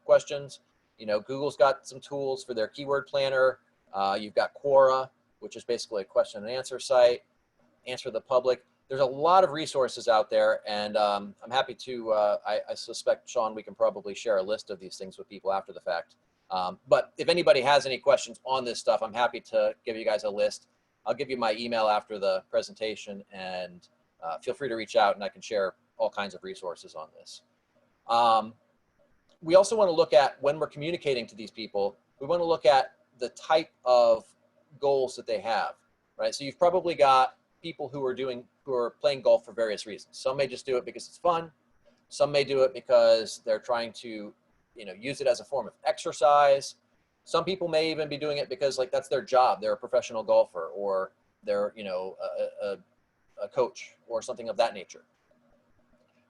Speaker 2: questions. Google's got some tools for their keyword planner. You've got Quora, which is basically a question and answer site. Answer the Public. There's a lot of resources out there, and I'm happy to, I suspect, Shawn, we can probably share a list of these things with people after the fact. But if anybody has any questions on this stuff, I'm happy to give you guys a list. I'll give you my email after the presentation, and feel free to reach out, and I can share all kinds of resources on this. We also want to look at, when we're communicating to these people, we want to look at the type of goals that they have, right? So you've probably got people who are playing golf for various reasons. Some may just do it because it's fun. Some may do it because they're trying to, use it as a form of exercise. Some people may even be doing it because that's their job. They're a professional golfer, or they're, a coach or something of that nature.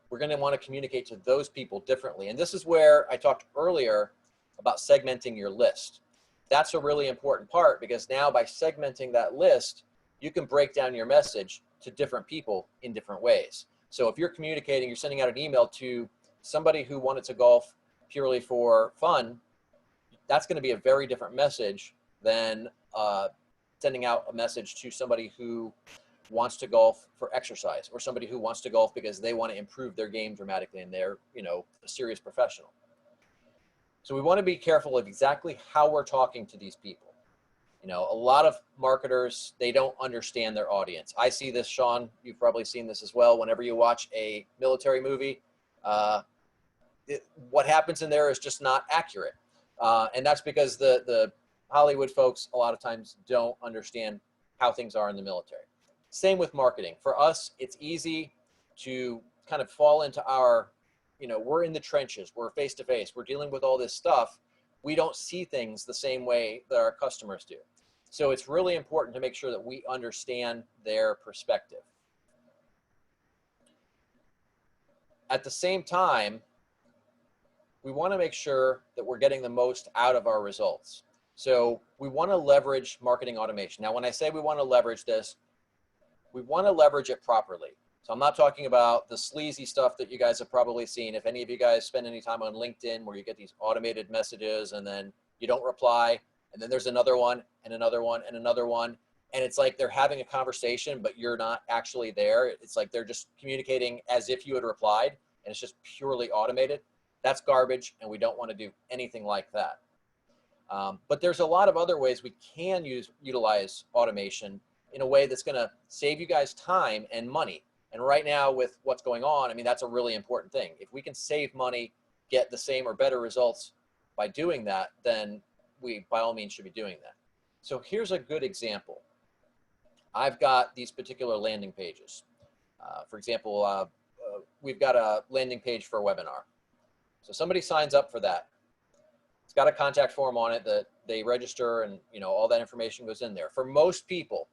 Speaker 2: We're going to want to communicate to those people differently. And this is where I talked earlier about segmenting your list. That's a really important part, because now by segmenting that list, you can break down your message to different people in different ways. So if you're communicating, you're sending out an email to somebody who wanted to golf purely for fun, that's going to be a very different message than sending out a message to somebody who wants to golf for exercise, or somebody who wants to golf because they want to improve their game dramatically and they're, a serious professional. So we want to be careful of exactly how we're talking to these people. A lot of marketers, they don't understand their audience. I see this, Shawn, you've probably seen this as well. Whenever you watch a military movie, what happens in there is just not accurate. And that's because the Hollywood folks a lot of times don't understand how things are in the military. Same with marketing. For us, it's easy to kind of fall into our, we're in the trenches, we're face to face, we're dealing with all this stuff. We don't see things the same way that our customers do. So it's really important to make sure that we understand their perspective. At the same time, we want to make sure that we're getting the most out of our results. So we want to leverage marketing automation. Now, when I say we want to leverage this, we want to leverage it properly. So I'm not talking about the sleazy stuff that you guys have probably seen. If any of you guys spend any time on LinkedIn where you get these automated messages and then you don't reply, and then there's another one and another one and another one, and it's like they're having a conversation, but you're not actually there. It's like they're just communicating as if you had replied, and it's just purely automated. That's garbage, and we don't want to do anything like that. But there's a lot of other ways we can utilize automation in a way that's going to save you guys time and money. And right now, with what's going on, I mean, that's a really important thing. If we can save money, get the same or better results by doing that, then we, by all means, should be doing that. So here's a good example. I've got these particular landing pages. For example, we've got a landing page for a webinar. So somebody signs up for that. It's got a contact form on it that they register, and all that information goes in there. For most people,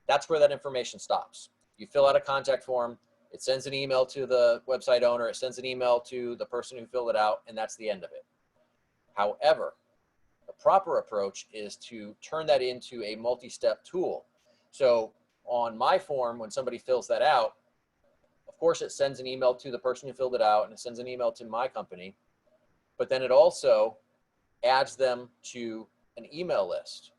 Speaker 2: that's where that information stops. You fill out a contact form, it sends an email to the website owner, it sends an email to the person who filled it out, and that's the end of it. However, the proper approach is to turn that into a multi-step tool. So on my form, when somebody fills that out, of course it sends an email to the person who filled it out, and it sends an email to my company, but then it also adds them to an email list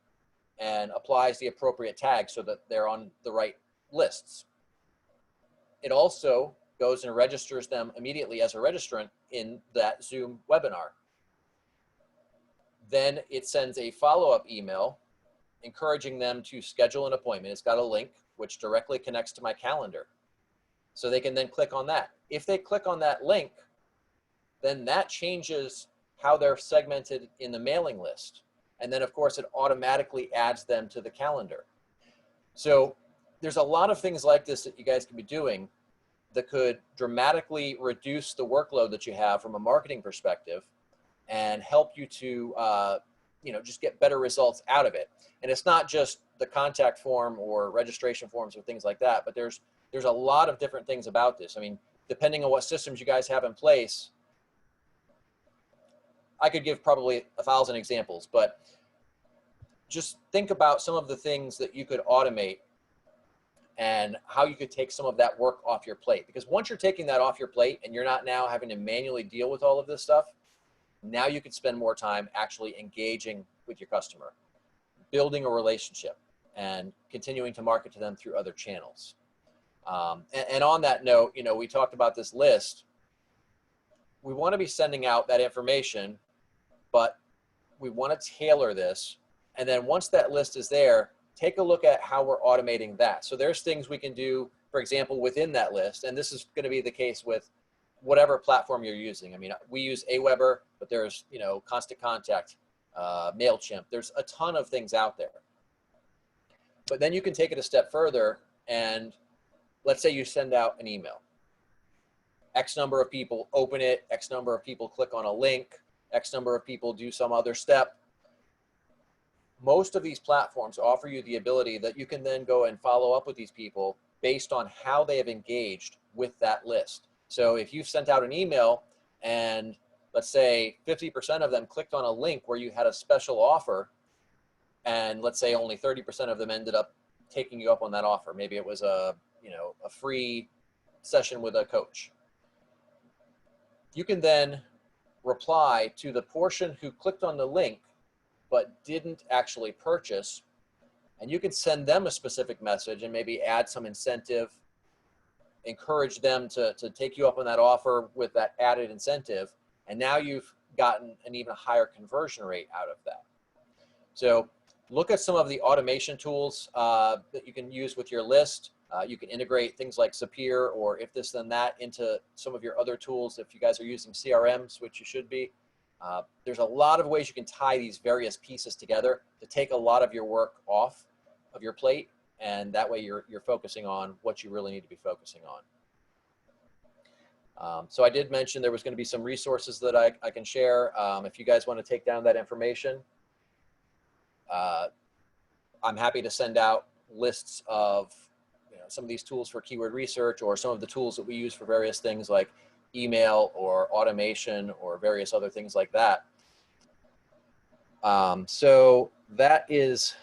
Speaker 2: and applies the appropriate tags so that they're on the right lists. It also goes and registers them immediately as a registrant in that Zoom webinar. Then it sends a follow-up email encouraging them to schedule an appointment. It's got a link which directly connects to my calendar. So they can then click on that. If they click on that link, then that changes how they're segmented in the mailing list. And then of course it automatically adds them to the calendar. So there's a lot of things like this that you guys can be doing that could dramatically reduce the workload that you have from a marketing perspective and help you to just get better results out of it. And it's not just the contact form or registration forms or things like that, but there's a lot of different things about this. I mean, depending on what systems you guys have in place, I could give probably 1,000 examples, but just think about some of the things that you could automate and how you could take some of that work off your plate. Because once you're taking that off your plate and you're not now having to manually deal with all of this stuff, now you could spend more time actually engaging with your customer, building a relationship, and continuing to market to them through other channels. And on that note, we talked about this list. We want to be sending out that information, but we want to tailor this. And then once that list is there, take a look at how we're automating that. So there's things we can do, for example, within that list. And this is going to be the case with whatever platform you're using. I mean, we use Aweber, but there's, Constant Contact, MailChimp. There's a ton of things out there. But then you can take it a step further, and let's say you send out an email. X number of people open it, X number of people click on a link, X number of people do some other step. Most of these platforms offer you the ability that you can then go and follow up with these people based on how they have engaged with that list. So if you've sent out an email and let's say 50% of them clicked on a link where you had a special offer, and let's say only 30% of them ended up taking you up on that offer. Maybe it was a free session with a coach. You can then reply to the portion who clicked on the link but didn't actually purchase, and you can send them a specific message and maybe add some incentive, encourage them to take you up on that offer with that added incentive, and now you've gotten an even higher conversion rate out of that. So look at some of the automation tools that you can use with your list. You can integrate things like Zapier or If This Then That into some of your other tools if you guys are using CRMs, which you should be. There's a lot of ways you can tie these various pieces together to take a lot of your work off of your plate, and that way you're focusing on what you really need to be focusing on. So I did mention there was going to be some resources that I can share. If you guys want to take down that information, I'm happy to send out lists of some of these tools for keyword research, or some of the tools that we use for various things like email or automation or various other things like that. So that is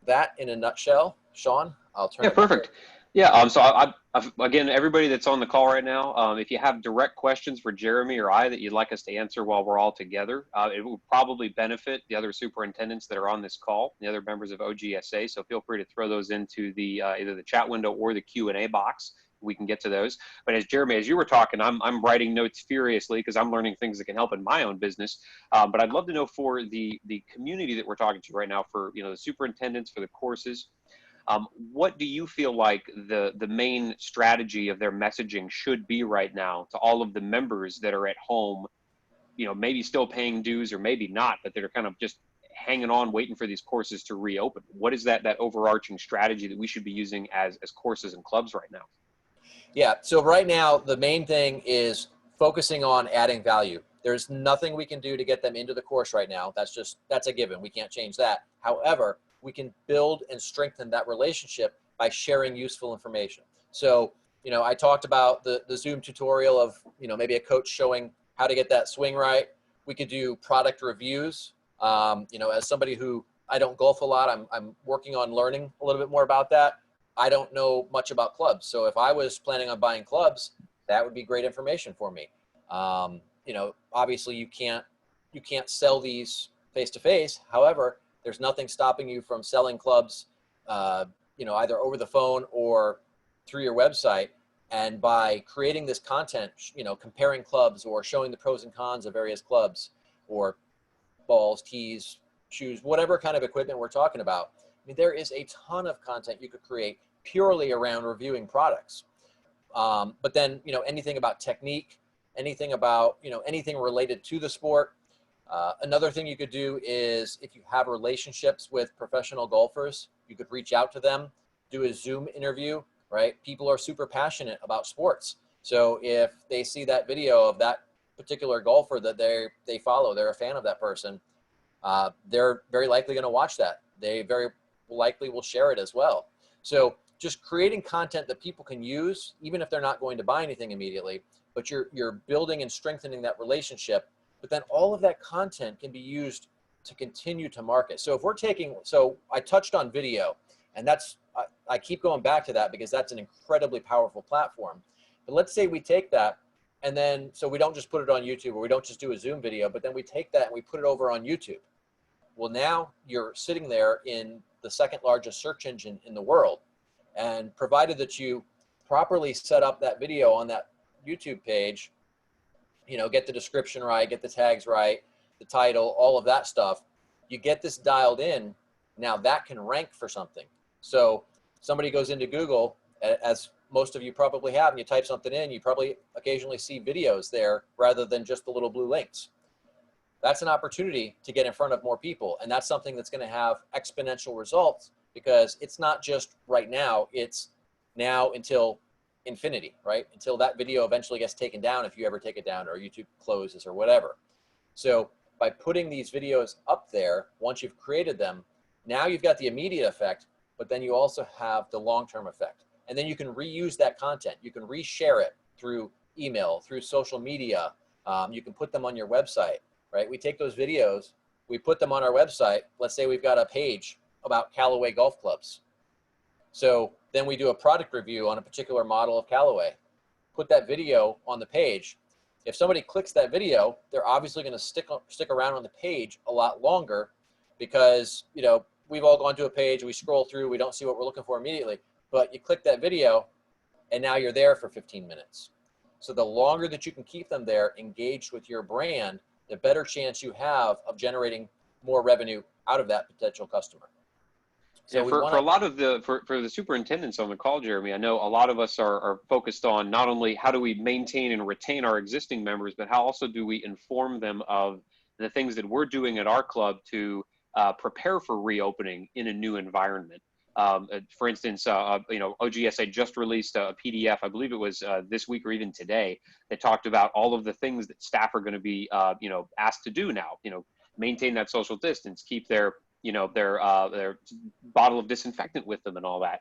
Speaker 2: that in a nutshell. Shawn, I'll turn it back
Speaker 1: perfect.
Speaker 2: over.
Speaker 1: Yeah, so I've, again, everybody that's on the call right now, if you have direct questions for Jeremy or I that you'd like us to answer while we're all together, it will probably benefit the other superintendents that are on this call, the other members of OGSA. So feel free to throw those into the either the chat window or the Q&A box. We can get to those. But as Jeremy, as you were talking, I'm writing notes furiously because I'm learning things that can help in my own business. But I'd love to know for the community that we're talking to right now, for the superintendents, for the courses, what do you feel like the main strategy of their messaging should be right now to all of the members that are at home, maybe still paying dues or maybe not, but that are kind of just hanging on, waiting for these courses to reopen? What is that overarching strategy that we should be using as courses and clubs right now?
Speaker 2: Yeah. So right now, the main thing is focusing on adding value. There's nothing we can do to get them into the course right now. That's a given. We can't change that. However, we can build and strengthen that relationship by sharing useful information. So, I talked about the Zoom tutorial of, maybe a coach showing how to get that swing right. We could do product reviews. As somebody who, I don't golf a lot, I'm working on learning a little bit more about that. I don't know much about clubs. So if I was planning on buying clubs, that would be great information for me. Obviously you can't sell these face to face. However, there's nothing stopping you from selling clubs, either over the phone or through your website. And by creating this content, comparing clubs or showing the pros and cons of various clubs or balls, tees, shoes, whatever kind of equipment we're talking about. I mean, there is a ton of content you could create purely around reviewing products. But then, anything about technique, anything about, anything related to the sport. Another thing you could do is if you have relationships with professional golfers, you could reach out to them, do a Zoom interview, right? People are super passionate about sports. So if they see that video of that particular golfer that they follow, they're a fan of that person, they're very likely going to watch that. They very likely will share it as well. So just creating content that people can use, even if they're not going to buy anything immediately, but you're building and strengthening that relationship. But then all of that content can be used to continue to market. So so I touched on video, and I keep going back to that because that's an incredibly powerful platform. But let's say we take that, and then, so we don't just put it on YouTube, or we don't just do a Zoom video, but then we take that and we put it over on YouTube. Well, now you're sitting there in the second largest search engine in the world. And provided that you properly set up that video on that YouTube page, get the description right, get the tags right, the title, all of that stuff, you get this dialed in, now that can rank for something. So somebody goes into Google, as most of you probably have, and you type something in, you probably occasionally see videos there rather than just the little blue links. That's an opportunity to get in front of more people. And that's something that's going to have exponential results, because it's not just right now, it's now until infinity, right? Until that video eventually gets taken down, if you ever take it down, or YouTube closes or whatever. So by putting these videos up there, once you've created them, now you've got the immediate effect, but then you also have the long-term effect. And then you can reuse that content. You can reshare it through email, through social media. You can put them on your website, right? We take those videos, we put them on our website. Let's say we've got a page about Callaway golf clubs. So then we do a product review on a particular model of Callaway. Put that video on the page. If somebody clicks that video, they're obviously going to stick around on the page a lot longer, because we've all gone to a page, we scroll through, we don't see what we're looking for immediately. But you click that video, and now you're there for 15 minutes. So the longer that you can keep them there engaged with your brand, the better chance you have of generating more revenue out of that potential customer.
Speaker 1: So for a lot of for the superintendents on the call, Jeremy, I know a lot of us are focused on not only how do we maintain and retain our existing members, but how also do we inform them of the things that we're doing at our club to prepare for reopening in a new environment. For instance, OGSA just released a PDF, I believe it was this week or even today, that talked about all of the things that staff are going to be, asked to do now. Maintain that social distance, keep their bottle of disinfectant with them, and all that.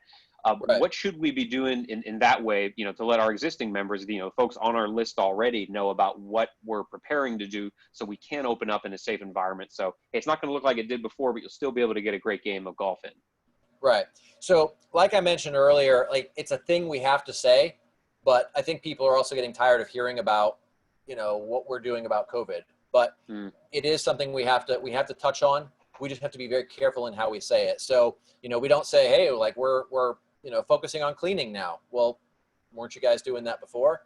Speaker 2: Right.
Speaker 1: What should we be doing in that way, to let our existing members, folks on our list already, know about what we're preparing to do, so we can open up in a safe environment? So it's not going to look like it did before, but you'll still be able to get a great game of golf in.
Speaker 2: Right. So like I mentioned earlier, it's a thing we have to say, but I think people are also getting tired of hearing about, what we're doing about COVID. But it is something we have to touch on. We just have to be very careful in how we say it. So, we don't say, hey, we're focusing on cleaning now. Well, weren't you guys doing that before?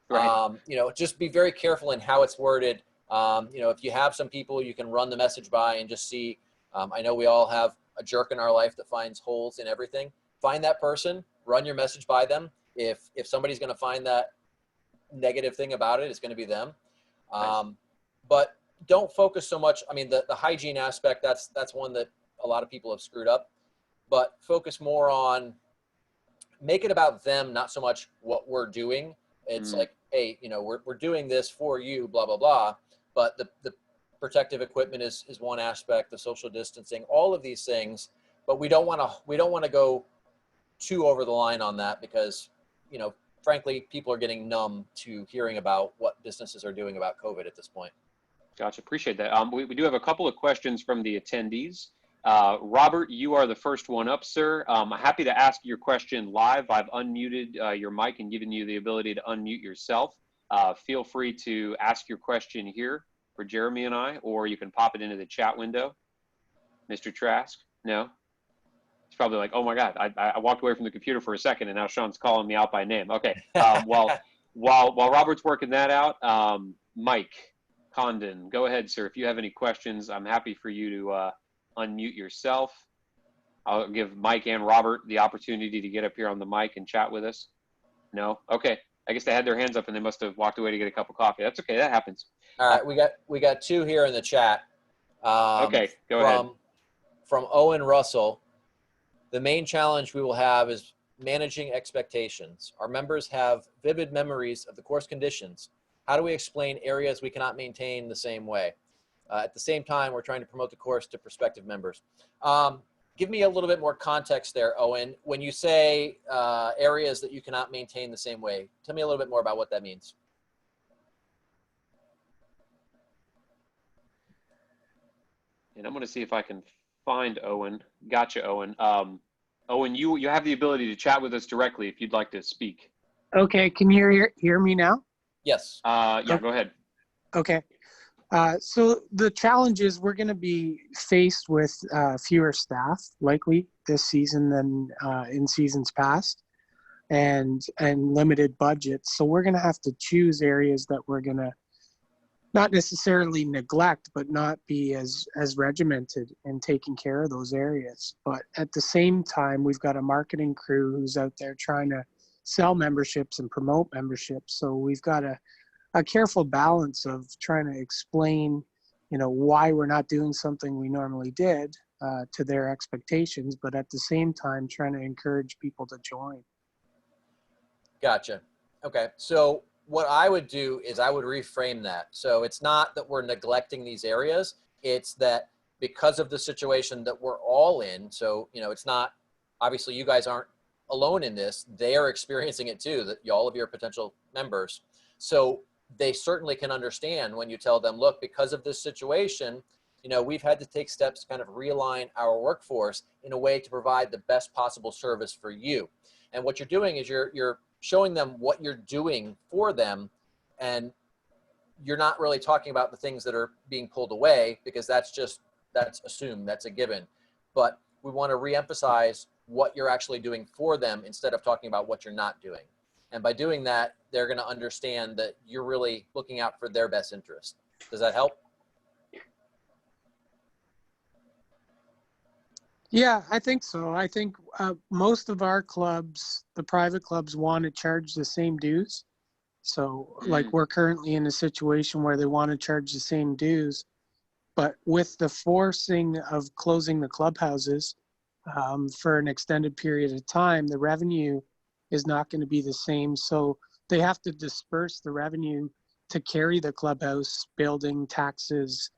Speaker 1: Right.
Speaker 2: Just be very careful in how it's worded. If you have some people you can run the message by and just see, I know we all have a jerk in our life that finds holes in everything. Find that person, run your message by them. If somebody's going to find that negative thing about it, it's going to be them.
Speaker 1: Nice.
Speaker 2: But don't focus so much. I mean, the hygiene aspect, that's one that a lot of people have screwed up, but focus more on, make it about them, not so much what we're doing. It's like, hey, you know, we're doing this for you, blah, blah, blah. But the protective equipment is one aspect, the social distancing, all of these things. But we don't want to go too over the line on that, because, you know, frankly, people are getting numb to hearing about what businesses are doing about COVID at this point.
Speaker 1: Gotcha. Appreciate that. We do have a couple of questions from the attendees. Robert, you are the first one up, sir. Happy to ask your question live. I've unmuted your mic and given you the ability to unmute yourself. Feel free to ask your question here for Jeremy and I, or you can pop it into the chat window. Mr. Trask? No? He's probably like, oh my God, I walked away from the computer for a second and now Shawn's calling me out by name. Okay. While Robert's working that out, Mike Condon, go ahead, sir. If you have any questions, I'm happy for you to unmute yourself. I'll give Mike and Robert the opportunity to get up here on the mic and chat with us. No? Okay. I guess they had their hands up and they must have walked away to get a cup of coffee. That's okay. That happens.
Speaker 2: All right. We got two here in the chat.
Speaker 1: Okay. Go ahead.
Speaker 2: From Owen Russell. The main challenge we will have is managing expectations. Our members have vivid memories of the course conditions. How do we explain areas we cannot maintain the same way? At the same time, we're trying to promote the course to prospective members. Give me a little bit more context there, Owen. When you say areas that you cannot maintain the same way, tell me a little bit more about what that means.
Speaker 1: And I'm going to see if I can find Owen. Gotcha, Owen. Owen, you have the ability to chat with us directly if you'd like to speak.
Speaker 3: Okay, can you hear me now?
Speaker 2: Yes.
Speaker 1: Yeah, go ahead.
Speaker 3: Okay. So the challenge is we're going to be faced with fewer staff likely this season than in seasons past, and limited budgets. So we're going to have to choose areas that we're going to not necessarily neglect, but not be as regimented in taking care of those areas. But at the same time, we've got a marketing crew who's out there trying to sell memberships and promote memberships. So we've got a careful balance of trying to explain, you know, why we're not doing something we normally did to their expectations, but at the same time trying to encourage people to join.
Speaker 2: Gotcha. Okay. So what I would do is I would reframe that. So it's not that we're neglecting these areas. It's that because of the situation that we're all in. So, you know, it's not, obviously you guys aren't alone in this. They are experiencing it too, that all of your potential members. So they certainly can understand when you tell them, look, because of this situation, you know, we've had to take steps to kind of realign our workforce in a way to provide the best possible service for you. And what you're doing is you're showing them what you're doing for them, and you're not really talking about the things that are being pulled away, because that's assumed, that's a given. But we want to reemphasize what you're actually doing for them instead of talking about what you're not doing. And by doing that, they're going to understand that you're really looking out for their best interest. Does that help?
Speaker 3: Yeah, I think so. I think most of our clubs, the private clubs, want to charge the same dues. So like we're currently in a situation where they want to charge the same dues, but with the forcing of closing the clubhouses for an extended period of time, the revenue is not going to be the same. So they have to disperse the revenue to carry the clubhouse building, taxes,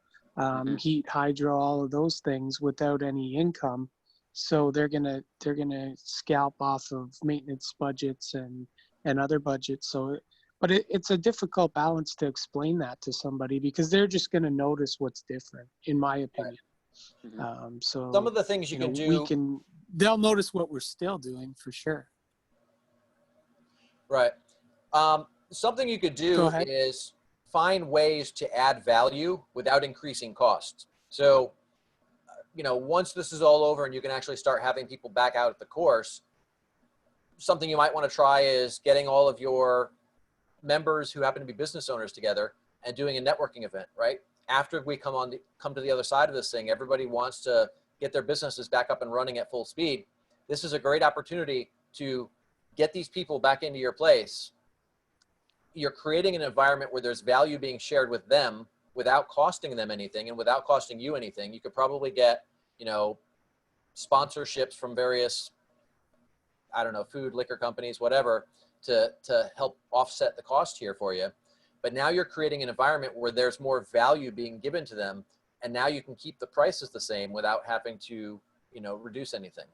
Speaker 3: heat, hydro, all of those things without any income. So they're gonna scalp off of maintenance budgets and other budgets. So, but it's a difficult balance to explain that to somebody, because they're just gonna notice what's different, in my opinion. So
Speaker 2: some of the things you can do,
Speaker 3: they'll notice what we're still doing for sure.
Speaker 2: Right. Something you could do is find ways to add value without increasing costs. So, you know, once this is all over and you can actually start having people back out at the course, something you might want to try is getting all of your members who happen to be business owners together and doing a networking event, right? After we come to the other side of this thing, everybody wants to get their businesses back up and running at full speed. This is a great opportunity to get these people back into your place. You're creating an environment where there's value being shared with them, without costing them anything and without costing you anything, you could probably get, you know, sponsorships from various, I don't know, food, liquor companies, whatever, to help offset the cost here for you. But now you're creating an environment where there's more value being given to them. And now you can keep the prices the same without having to, you know, reduce anything.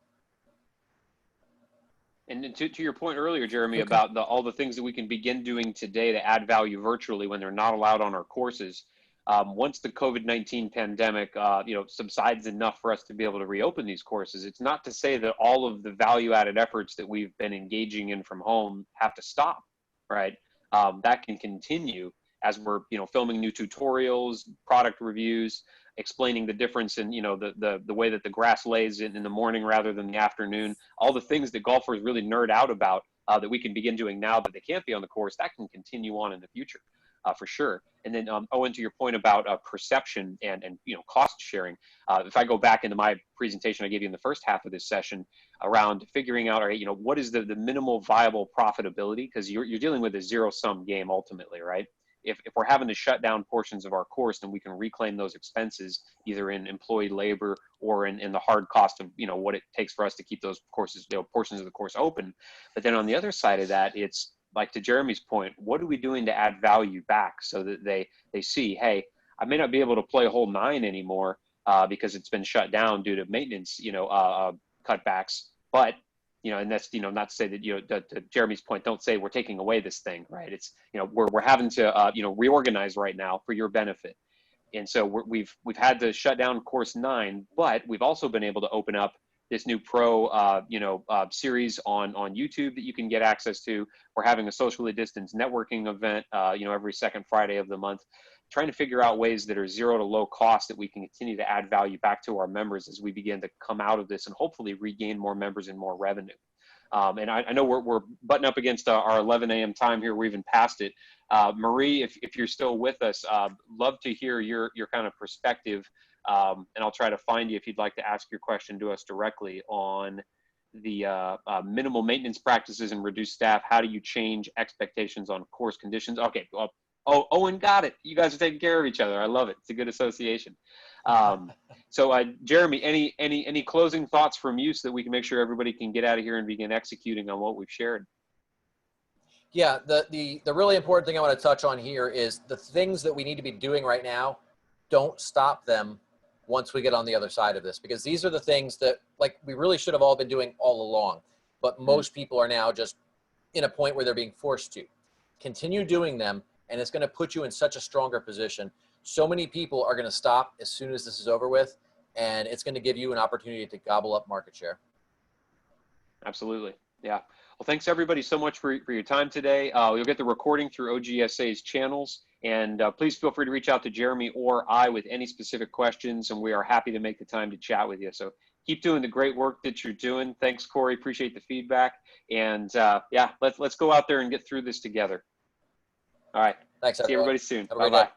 Speaker 1: And to your point earlier, Jeremy, about all the things that we can begin doing today to add value virtually when they're not allowed on our courses, once the COVID-19 pandemic, subsides enough for us to be able to reopen these courses, it's not to say that all of the value-added efforts that we've been engaging in from home have to stop, right? That can continue as we're, filming new tutorials, product reviews, explaining the difference in, the way that the grass lays in the morning rather than the afternoon, all the things that golfers really nerd out about that we can begin doing now, but they can't be on the course, that can continue on in the future. For sure. And then Owen, to your point about perception and cost sharing, if I go back into my presentation I gave you in the first half of this session around figuring out, all right, what is the minimal viable profitability? Because you're dealing with a zero-sum game ultimately, right? If we're having to shut down portions of our course, then we can reclaim those expenses either in employee labor or in the hard cost of what it takes for us to keep those courses, portions of the course open. But then on the other side of that, it's like to Jeremy's point, what are we doing to add value back so that they see, hey, I may not be able to play hole 9 anymore because it's been shut down due to maintenance, cutbacks. But and that's not to say that to Jeremy's point, don't say we're taking away this thing, right? It's we're having to reorganize right now for your benefit, and so we've had to shut down course 9, but we've also been able to open up this new pro, series on YouTube that you can get access to. We're having a socially distanced networking event, every second Friday of the month, trying to figure out ways that are zero to low cost that we can continue to add value back to our members as we begin to come out of this and hopefully regain more members and more revenue. And I know we're butting up against our 11 a.m. time here. We're even past it. Marie, if you're still with us, love to hear your kind of perspective. And I'll try to find you if you'd like to ask your question to us directly on the minimal maintenance practices and reduced staff. How do you change expectations on course conditions? Okay. Well, Owen got it. You guys are taking care of each other. I love it. It's a good association. So Jeremy, any closing thoughts from you so that we can make sure everybody can get out of here and begin executing on what we've shared?
Speaker 2: Yeah, the really important thing I want to touch on here is the things that we need to be doing right now. Don't stop them once we get on the other side of this, because these are the things that we really should have all been doing all along, but most people are now just in a point where they're being forced to continue doing them. And it's going to put you in such a stronger position. So many people are going to stop as soon as this is over with, and it's going to give you an opportunity to gobble up market share.
Speaker 1: Absolutely. Yeah. Well, thanks everybody so much for your time today. You'll get the recording through OGSA's channels, and please feel free to reach out to Jeremy or I with any specific questions, and we are happy to make the time to chat with you. So keep doing the great work that you're doing. Thanks, Corey. Appreciate the feedback. And yeah, let's go out there and get through this together. All right.
Speaker 2: Thanks, everyone.
Speaker 1: See everybody soon.
Speaker 2: Have a great
Speaker 1: Bye-bye.
Speaker 2: day.